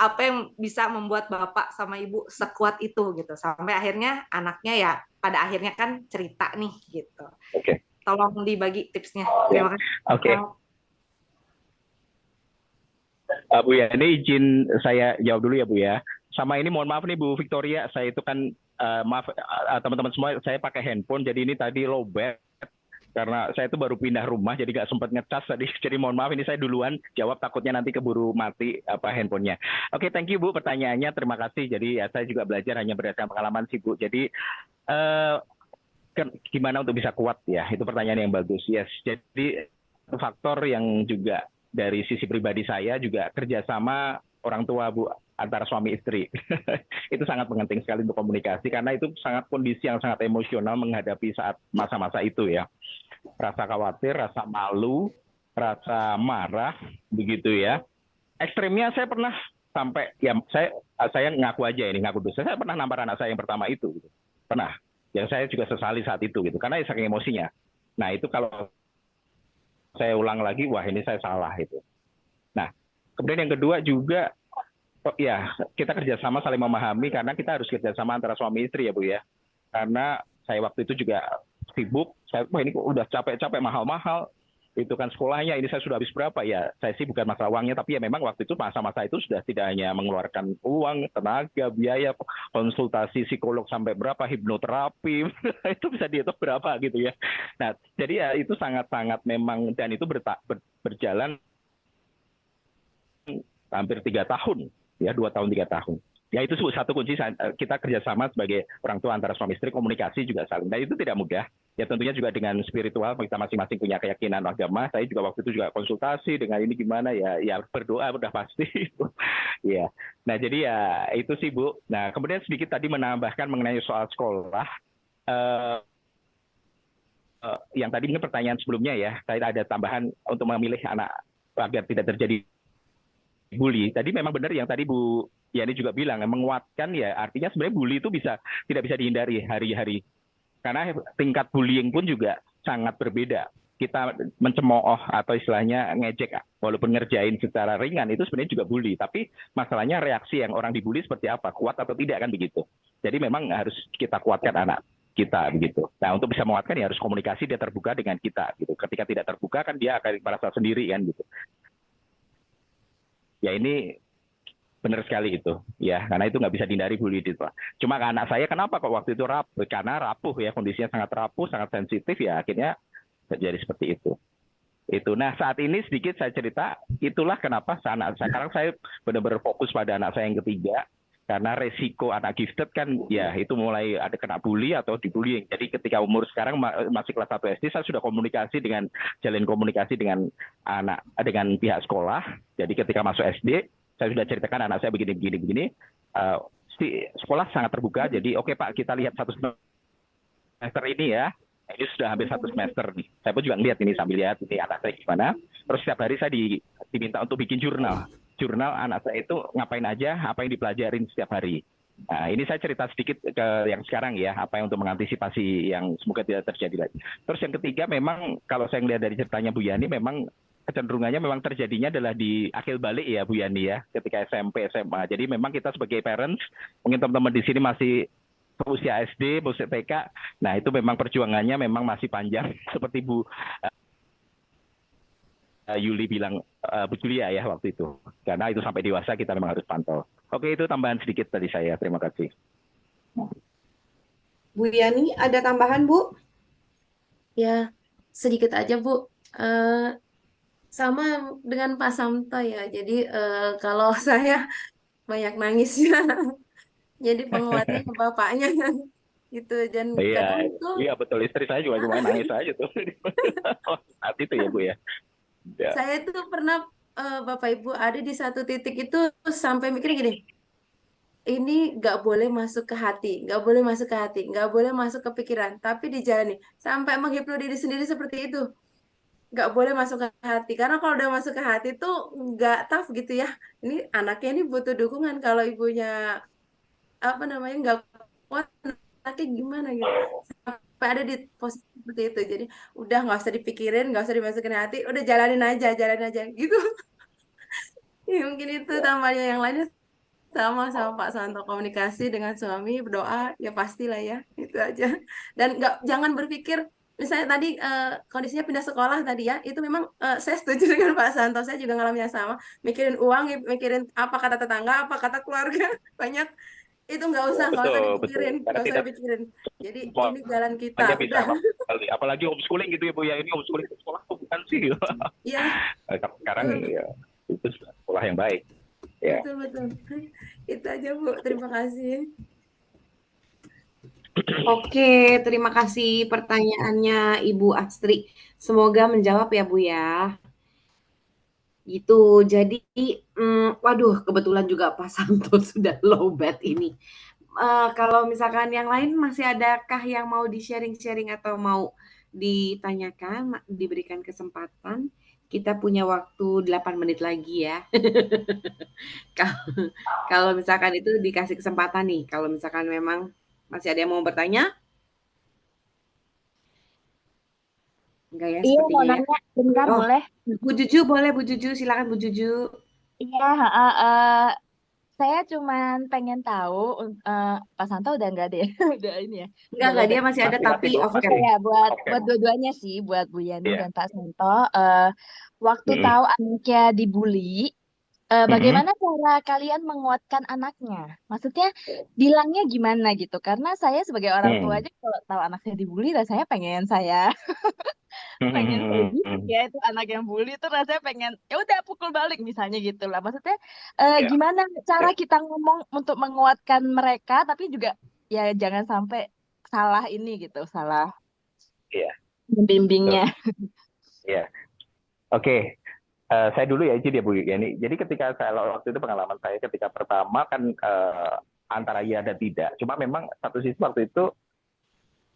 apa yang bisa membuat Bapak sama Ibu sekuat itu gitu, sampai akhirnya anaknya ya pada akhirnya kan cerita nih gitu. Oke. Tolong dibagi tipsnya. Terima kasih. Oke. Bu ya, ini izin saya jawab dulu ya Bu ya. Sama ini mohon maaf nih Bu Victoria, saya itu kan maaf teman-teman semua, saya pakai handphone, jadi ini tadi lowbat karena saya itu baru pindah rumah, jadi nggak sempat ngecas tadi. Jadi mohon maaf, ini saya duluan jawab, takutnya nanti keburu mati handphonenya. Oke, thank you Bu pertanyaannya, terima kasih. Jadi ya saya juga belajar hanya berdasarkan pengalaman sih Bu. Jadi gimana untuk bisa kuat ya, itu pertanyaan yang bagus. Yes, jadi faktor yang juga dari sisi pribadi saya juga kerjasama orang tua Bu, antara suami istri. Itu sangat penting sekali untuk komunikasi, karena itu sangat kondisi yang sangat emosional menghadapi saat masa-masa itu ya. Rasa khawatir, rasa malu, rasa marah, begitu ya. Ekstrimnya saya pernah sampai, ya saya ngaku aja ini, ngaku dosa, saya pernah nampar anak saya yang pertama itu. Gitu. Pernah. Yang saya juga sesali saat itu gitu, karena saking emosinya. Nah, itu kalau saya ulang lagi, wah ini saya salah itu. Nah, kemudian yang kedua juga, ya kita kerjasama saling memahami, karena kita harus kerjasama antara suami istri ya Bu ya. Karena saya waktu itu juga sibuk, wah ini kok udah capek-capek mahal-mahal, itu kan sekolahnya, ini saya sudah habis berapa ya, saya sih bukan masalah uangnya, tapi ya memang waktu itu masa-masa itu sudah tidak hanya mengeluarkan uang, tenaga, biaya, konsultasi psikolog sampai berapa, hipnoterapi, itu bisa dihitung berapa gitu ya. Nah, jadi ya itu sangat-sangat memang, dan itu berjalan hampir 3 tahun, ya 2 tahun 3 tahun. Ya itu satu kunci kita kerjasama sebagai orang tua antara suami istri, komunikasi juga saling. Nah itu tidak mudah. Ya tentunya juga dengan spiritual, kita masing-masing punya keyakinan agama. Saya juga waktu itu juga konsultasi dengan ini gimana ya berdoa udah pasti. Ya. Nah jadi ya itu sih Bu. Nah kemudian sedikit tadi menambahkan mengenai soal sekolah. Yang tadi ini pertanyaan sebelumnya ya, saya ada tambahan untuk memilih anak agar tidak terjadi bully. Tadi memang benar yang tadi Bu Yani juga bilang, menguatkan ya, artinya sebenarnya bully itu tidak bisa dihindari hari-hari. Karena tingkat bullying pun juga sangat berbeda. Kita mencemooh atau istilahnya ngejek, walaupun ngerjain secara ringan, itu sebenarnya juga bully. Tapi masalahnya reaksi yang orang dibully seperti apa, kuat atau tidak kan begitu. Jadi memang harus kita kuatkan anak kita begitu. Nah untuk bisa menguatkan ya harus komunikasi, dia terbuka dengan kita gitu. Ketika tidak terbuka kan dia akan merasa sendiri kan gitu. Ya ini benar sekali itu, ya karena itu nggak bisa dihindari bully itu. Cuma anak saya kenapa kok waktu itu rapuh? Karena rapuh ya, kondisinya sangat rapuh, sangat sensitif ya, akhirnya terjadi seperti itu. Nah saat ini sedikit saya cerita, itulah kenapa sekarang saya benar-benar fokus pada anak saya yang ketiga, karena resiko anak gifted kan ya itu mulai ada kena bully atau dibullying. Jadi ketika umur sekarang masih kelas 1 SD, saya sudah jalin komunikasi dengan pihak sekolah. Jadi ketika masuk SD, saya sudah ceritakan anak saya begini. pasti sekolah sangat terbuka. Jadi oke Pak, kita lihat 1 semester ini ya. Ini sudah hampir 1 semester nih. Saya pun juga ngeliat ini sambil lihat ini anak saya gimana. Terus setiap hari saya diminta untuk bikin jurnal. Jurnal anak saya itu ngapain aja, apa yang dipelajarin setiap hari. Nah, ini saya cerita sedikit ke yang sekarang ya, apa yang untuk mengantisipasi yang semoga tidak terjadi lagi. Terus yang ketiga, memang kalau saya melihat dari ceritanya Bu Yani, memang kecenderungannya memang terjadinya adalah di akhir balik ya Bu Yani ya, ketika SMP, SMA. Jadi memang kita sebagai parents, mungkin teman-teman di sini masih usia SD, usia TK, nah itu memang perjuangannya memang masih panjang, seperti Bu Yuli bilang, Bu Julia ya waktu itu. Karena itu sampai dewasa kita memang harus pantau. Oke, itu tambahan sedikit dari saya. Terima kasih. Bu Yani, ada tambahan, Bu? Ya, sedikit aja Bu. Sama dengan Pak Samto ya. Jadi kalau saya banyak nangisnya. Jadi penguatnya ke bapaknya gitu. Dan kadang Iya, tuh iya betul. Istri saya juga cuma nangis aja tuh. Saat itu ya Bu ya. Ya. saya tuh pernah Bapak Ibu ada di satu titik itu sampai mikir gini, ini nggak boleh masuk ke hati, nggak boleh masuk ke hati, nggak boleh masuk ke pikiran, tapi dijalani sampai menghipnotis diri sendiri seperti itu. Nggak boleh masuk ke hati karena kalau udah masuk ke hati tuh nggak tough gitu ya. Ini anaknya ini butuh dukungan kalau ibunya apa namanya nggak kuat anaknya gimana gitu sampai ada di posisi seperti itu jadi udah nggak usah dipikirin nggak usah dimasukin hati udah jalanin aja gitu. Ya, mungkin itu tambahnya yang lainnya sama sama Pak Santo komunikasi dengan suami berdoa ya pastilah ya itu aja dan nggak jangan berpikir misalnya tadi kondisinya pindah sekolah tadi ya itu memang saya setuju dengan Pak Santo saya juga ngalamin yang sama mikirin uang mikirin apa kata tetangga apa kata keluarga banyak itu nggak usah Betul. dipikirin Karena nggak usah kita dipikirin jadi ini semuanya jalan kita bisa udah apalagi homeschooling gitu ya Bu ya. Ini homeschooling ke sekolah tuh bukan sih. ya Sekarang ya itu sekolah yang baik. Ya. betul betul itu aja Bu terima kasih. Oke, terima kasih pertanyaannya Ibu Astri. Semoga menjawab ya, Bu ya. Gitu. Jadi, waduh, kebetulan juga Pak Santo sudah low bat ini. Kalau misalkan yang lain masih adakah yang mau di-sharing-sharing atau mau ditanyakan, diberikan kesempatan? Kita punya waktu 8 menit lagi ya. Kalau misalkan itu dikasih kesempatan nih, kalau misalkan memang masih ada yang mau bertanya? Enggak ya, Iya, mau sepertinya ya. nanya bentar Oh, boleh? Bu Juju boleh, Bu Juju. Silakan Bu Juju. Iya, saya cuman pengen tahu, Pak Santo udah nggak deh, udah ini ya, udah Enggak, lobet. dia masih ada Masih tapi Bu, off Oke cam. masih. ya, buat Oke. buat dua-duanya sih, buat Bu Yani Iya. dan Pak Santo. Waktu Mm-mm. tahu anaknya dibully, Mm-mm. bagaimana cara kalian menguatkan anaknya? Maksudnya bilangnya gimana gitu? Karena saya sebagai orang tua aja kalau tahu anak saya dibully, rasanya pengen saya didik ya itu anak yang bully itu rasanya pengen ya udah pukul balik misalnya gitu lah. Maksudnya Ya. gimana cara kita ngomong untuk menguatkan mereka tapi juga ya jangan sampai salah ini gitu, salah Iya. membimbingnya. Iya. Oke. Saya dulu ya izin ya Bu Yani. Jadi ketika saya waktu itu pengalaman saya ketika pertama kan antara iya dan tidak. Cuma memang satu sisi waktu itu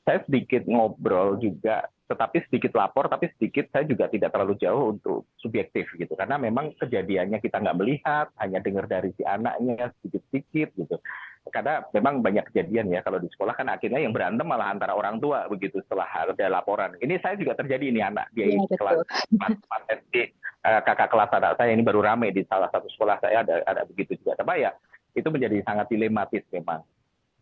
saya sedikit ngobrol juga, tetapi sedikit lapor, tapi sedikit saya juga tidak terlalu jauh untuk subjektif gitu. Karena memang kejadiannya kita nggak melihat, hanya dengar dari si anaknya sedikit-sedikit gitu. Karena memang banyak kejadian ya kalau di sekolah kan akhirnya yang berantem malah antara orang tua begitu setelah ada laporan. Ini saya juga terjadi ini anak dia Iya betul. kelas SD, kakak kelas anak saya ini baru rame di salah satu sekolah saya ada begitu juga. Tapi ya itu menjadi sangat dilematis memang.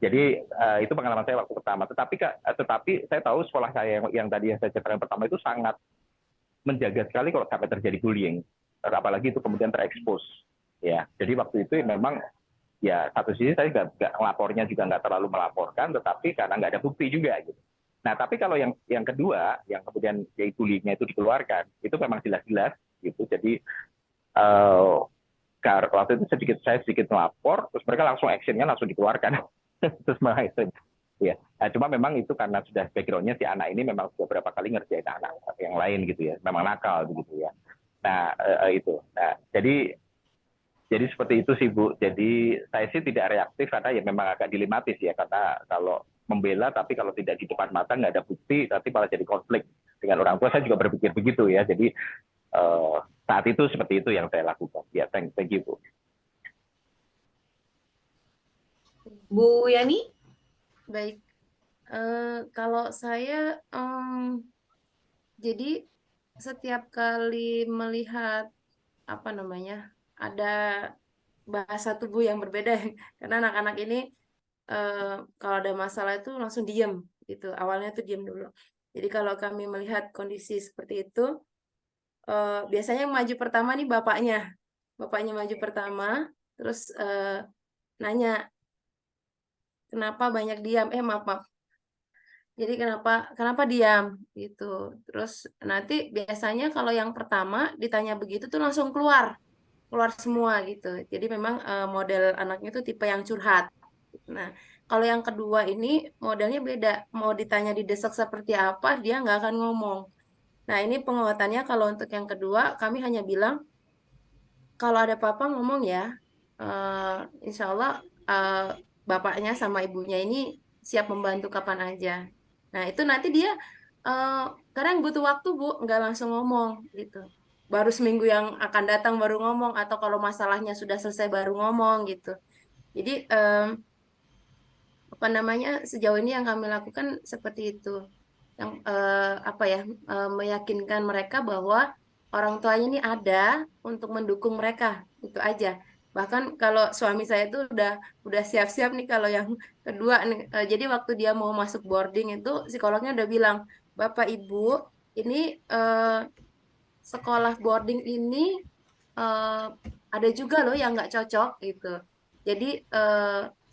Jadi itu pengalaman saya waktu pertama. Tetapi saya tahu sekolah saya yang tadi yang saya ceritakan pertama itu sangat menjaga sekali kalau sampai terjadi bullying, apalagi itu kemudian terekspos. Ya, jadi waktu itu memang ya satu sisi saya nggak ngelapornya juga nggak terlalu melaporkan, tetapi karena nggak ada bukti juga gitu. Nah, tapi kalau yang kedua, yang kemudian ya bullyingnya itu dikeluarkan, itu memang jelas-jelas gitu. Jadi waktu itu saya sedikit melapor, terus mereka langsung actionnya langsung dikeluarkan. Terus malah itu ya. Nah, cuma memang itu karena sudah backgroundnya si anak ini memang sudah berapa kali ngerjain anak yang lain gitu ya, memang nakal begitu ya. Nah itu. Nah jadi Jadi seperti itu sih Bu. Jadi saya sih tidak reaktif karena ya memang agak dilematis ya, karena kalau membela tapi kalau tidak di depan mata nggak ada bukti, tapi malah jadi konflik dengan orang tua. Saya juga berpikir begitu ya. Jadi saat itu seperti itu yang saya lakukan. Ya, thank you Bu. Bu Yani? Baik. Kalau saya, jadi setiap kali melihat apa namanya, ada bahasa tubuh yang berbeda karena anak-anak ini kalau ada masalah itu langsung diem gitu. Awalnya tuh diem dulu. Jadi kalau kami melihat kondisi seperti itu, biasanya yang maju pertama nih bapaknya. Bapaknya maju pertama, terus nanya, kenapa banyak diam? Maaf, maaf. Jadi kenapa diam gitu. Terus nanti biasanya kalau yang pertama ditanya begitu tuh langsung keluar semua gitu. Jadi memang model anaknya tuh tipe yang curhat. Nah, kalau yang kedua ini modelnya beda. Mau ditanya didesak seperti apa, dia nggak akan ngomong. Nah, ini penguatannya kalau untuk yang kedua, kami hanya bilang, kalau ada apa-apa ngomong ya. Insya Allah bapaknya sama ibunya ini siap membantu kapan aja. Nah, itu nanti dia kadang butuh waktu, Bu, nggak langsung ngomong gitu. Baru seminggu yang akan datang baru ngomong, atau kalau masalahnya sudah selesai baru ngomong gitu. Jadi apa namanya, sejauh ini yang kami lakukan seperti itu, yang meyakinkan mereka bahwa orang tuanya ini ada untuk mendukung mereka, itu aja. Bahkan kalau suami saya itu udah siap-siap nih kalau yang kedua nih. Jadi waktu dia mau masuk boarding itu psikolognya udah bilang, Bapak Ibu ini sekolah boarding ini ada juga loh yang nggak cocok gitu. Jadi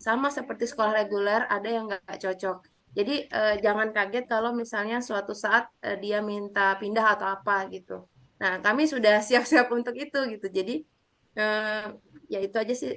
sama seperti sekolah reguler, ada yang nggak cocok. Jadi jangan kaget kalau misalnya suatu saat dia minta pindah atau apa gitu. Nah, kami sudah siap-siap untuk itu gitu. Jadi ya itu aja sih,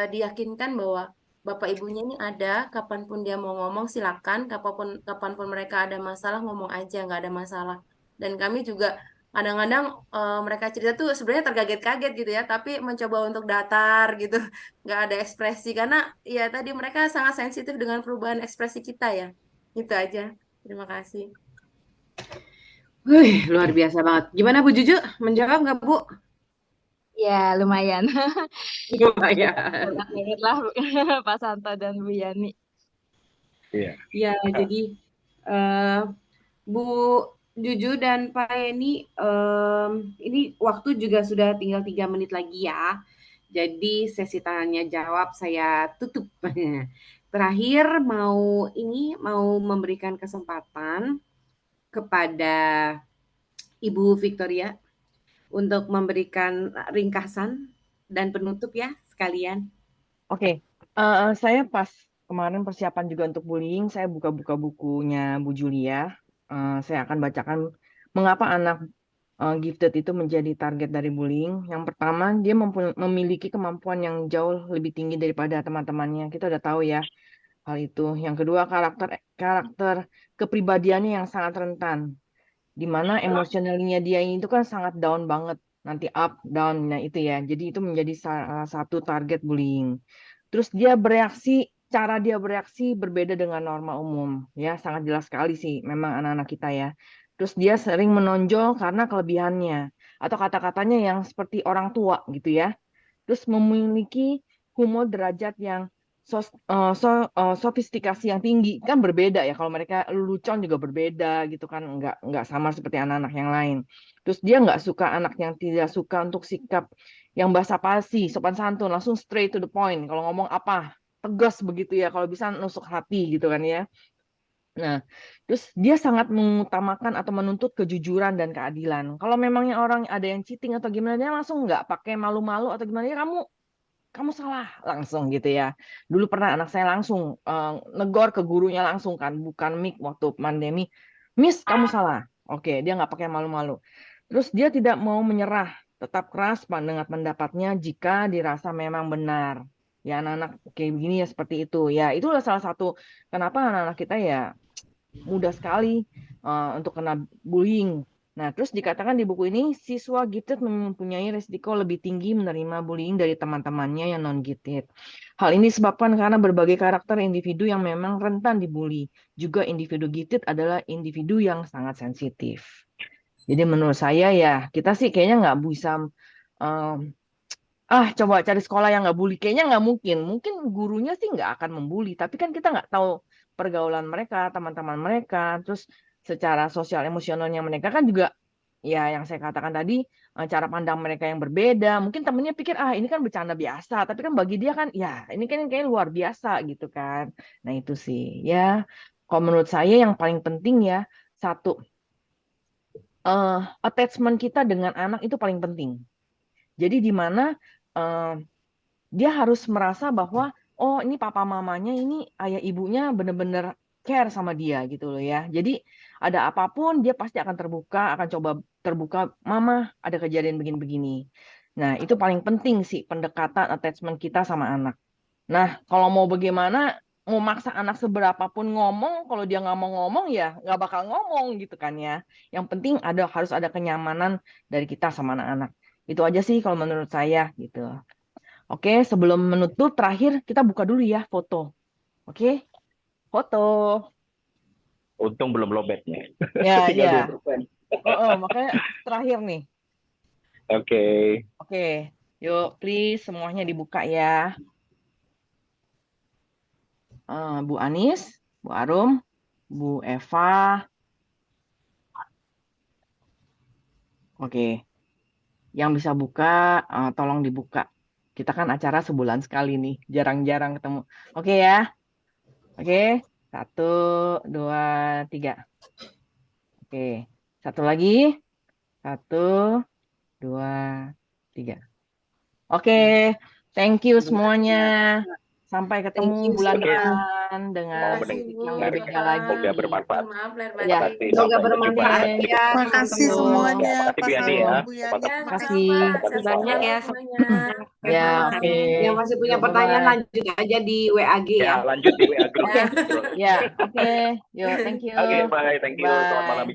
diyakinkan bahwa bapak ibunya ini ada, kapanpun dia mau ngomong silakan, kapanpun mereka ada masalah ngomong aja, nggak ada masalah. Dan kami juga kadang-kadang mereka cerita tuh sebenarnya terkaget-kaget gitu ya, tapi mencoba untuk datar gitu, nggak ada ekspresi karena ya tadi mereka sangat sensitif dengan perubahan ekspresi kita ya. Itu aja. Terima kasih. Wih, luar biasa banget. Gimana Bu Juju? Menjawab nggak Bu? Ya, lumayan. Lumayan. Enak banget lah Pak Santo dan Bu Yani. Iya. Ya, jadi Bu Juju dan Pak Yeni, ini waktu juga sudah tinggal 3 menit lagi ya. Jadi sesi tanya jawab saya tutup. Terakhir mau memberikan kesempatan kepada Ibu Victoria untuk memberikan ringkasan dan penutup ya sekalian. Oke, saya pas kemarin persiapan juga untuk bullying, saya buka-buka bukunya Bu Julia. Saya akan bacakan mengapa anak gifted itu menjadi target dari bullying. Yang pertama, dia memiliki kemampuan yang jauh lebih tinggi daripada teman-temannya. Kita udah tahu ya hal itu. Yang kedua, karakter kepribadiannya yang sangat rentan, di mana emosionalnya dia itu kan sangat down banget, nanti up down, nah itu ya. Jadi itu menjadi salah satu target bullying. Terus cara dia bereaksi berbeda dengan norma umum, ya sangat jelas sekali sih memang anak-anak kita ya. Terus dia sering menonjol karena kelebihannya atau kata-katanya yang seperti orang tua gitu ya. Terus memiliki humor derajat yang sofistikasi yang tinggi, kan berbeda ya. Kalau mereka lelucon juga berbeda gitu kan, nggak sama seperti anak-anak yang lain. Terus dia nggak suka anak yang tidak suka untuk sikap yang basa-basi, sopan santun, langsung straight to the point. Kalau ngomong apa, tegas begitu ya. Kalau bisa nusuk hati gitu kan ya. Nah, terus dia sangat mengutamakan atau menuntut kejujuran dan keadilan. Kalau memangnya orang ada yang cheating atau gimana, dia langsung nggak pakai malu-malu atau gimana ya, kamu salah langsung gitu ya. Dulu pernah anak saya langsung negor ke gurunya langsung kan, bukan mic waktu pandemi. Miss, kamu salah. Oke, dia nggak pakai malu-malu. Terus dia tidak mau menyerah, tetap keras dengan pendapatnya jika dirasa memang benar. Ya anak-anak kayak begini ya seperti itu. Ya itulah salah satu kenapa anak-anak kita ya mudah sekali untuk kena bullying. Nah, terus dikatakan di buku ini, siswa gifted mempunyai risiko lebih tinggi menerima bullying dari teman-temannya yang non-gifted. Hal ini disebabkan karena berbagai karakter individu yang memang rentan dibully. Juga individu gifted adalah individu yang sangat sensitif. Jadi menurut saya ya, kita sih kayaknya nggak bisa, coba cari sekolah yang nggak bully. Kayaknya nggak mungkin. Mungkin gurunya sih nggak akan membuli, tapi kan kita nggak tahu pergaulan mereka, teman-teman mereka, terus secara sosial emosionalnya mereka kan juga, ya yang saya katakan tadi, cara pandang mereka yang berbeda. Mungkin temennya pikir, ini kan bercanda biasa, tapi kan bagi dia kan, ya ini kan kayak luar biasa gitu kan. Nah itu sih, ya kalau menurut saya yang paling penting ya, satu, attachment kita dengan anak itu paling penting. Jadi di mana dia harus merasa bahwa, oh ini papa mamanya, ini ayah ibunya benar-benar care sama dia gitu loh ya. Jadi ada apapun dia pasti akan coba terbuka, mama ada kejadian begini-begini. Nah itu paling penting sih pendekatan attachment kita sama anak. Nah kalau mau bagaimana, mau maksa anak seberapapun ngomong, kalau dia nggak mau ngomong ya nggak bakal ngomong gitu kan ya. Yang penting harus ada kenyamanan dari kita sama anak-anak. Itu aja sih kalau menurut saya gitu. Oke, sebelum menutup, terakhir kita buka dulu ya foto. Oke, foto. Untung belum lobet nih. Ya, Tinggal ya. 2%. Makanya terakhir nih. Oke. Oke, yuk please semuanya dibuka ya. Bu Anis, Bu Arum, Bu Eva. Oke, yang bisa buka, tolong dibuka. Kita kan acara sebulan sekali nih, jarang-jarang ketemu. Oke ya. Oke, 1, 2, 3. Oke, satu lagi. 1, 2, 3. Oke, thank you semuanya. Sampai ketemu bulan Oke. depan dengan Terima kasih, Bu. yang Menarik. berbeda lagi. Semoga bermanfaat. Maaf lahir Terima Ya. batin. kasih. Semoga Sampai bermanfaat berjumpa. ya. Makasih Ketemu. semuanya, Makasih Bu Pak Yani Samuel, ya. Bu Ya, Yani. makasih Makasih. Pak. Sampai Sehat Banyak selalu ya. semuanya. Ya, Malam. oke. Yang masih punya Yuk, pertanyaan bye-bye. lanjut aja di WAG ya. Ya, lanjut di WA Group. Oke, Betul. ya, oke. Yuk, thank you. Oke, bye. Thank you. Selamat malam. Bye.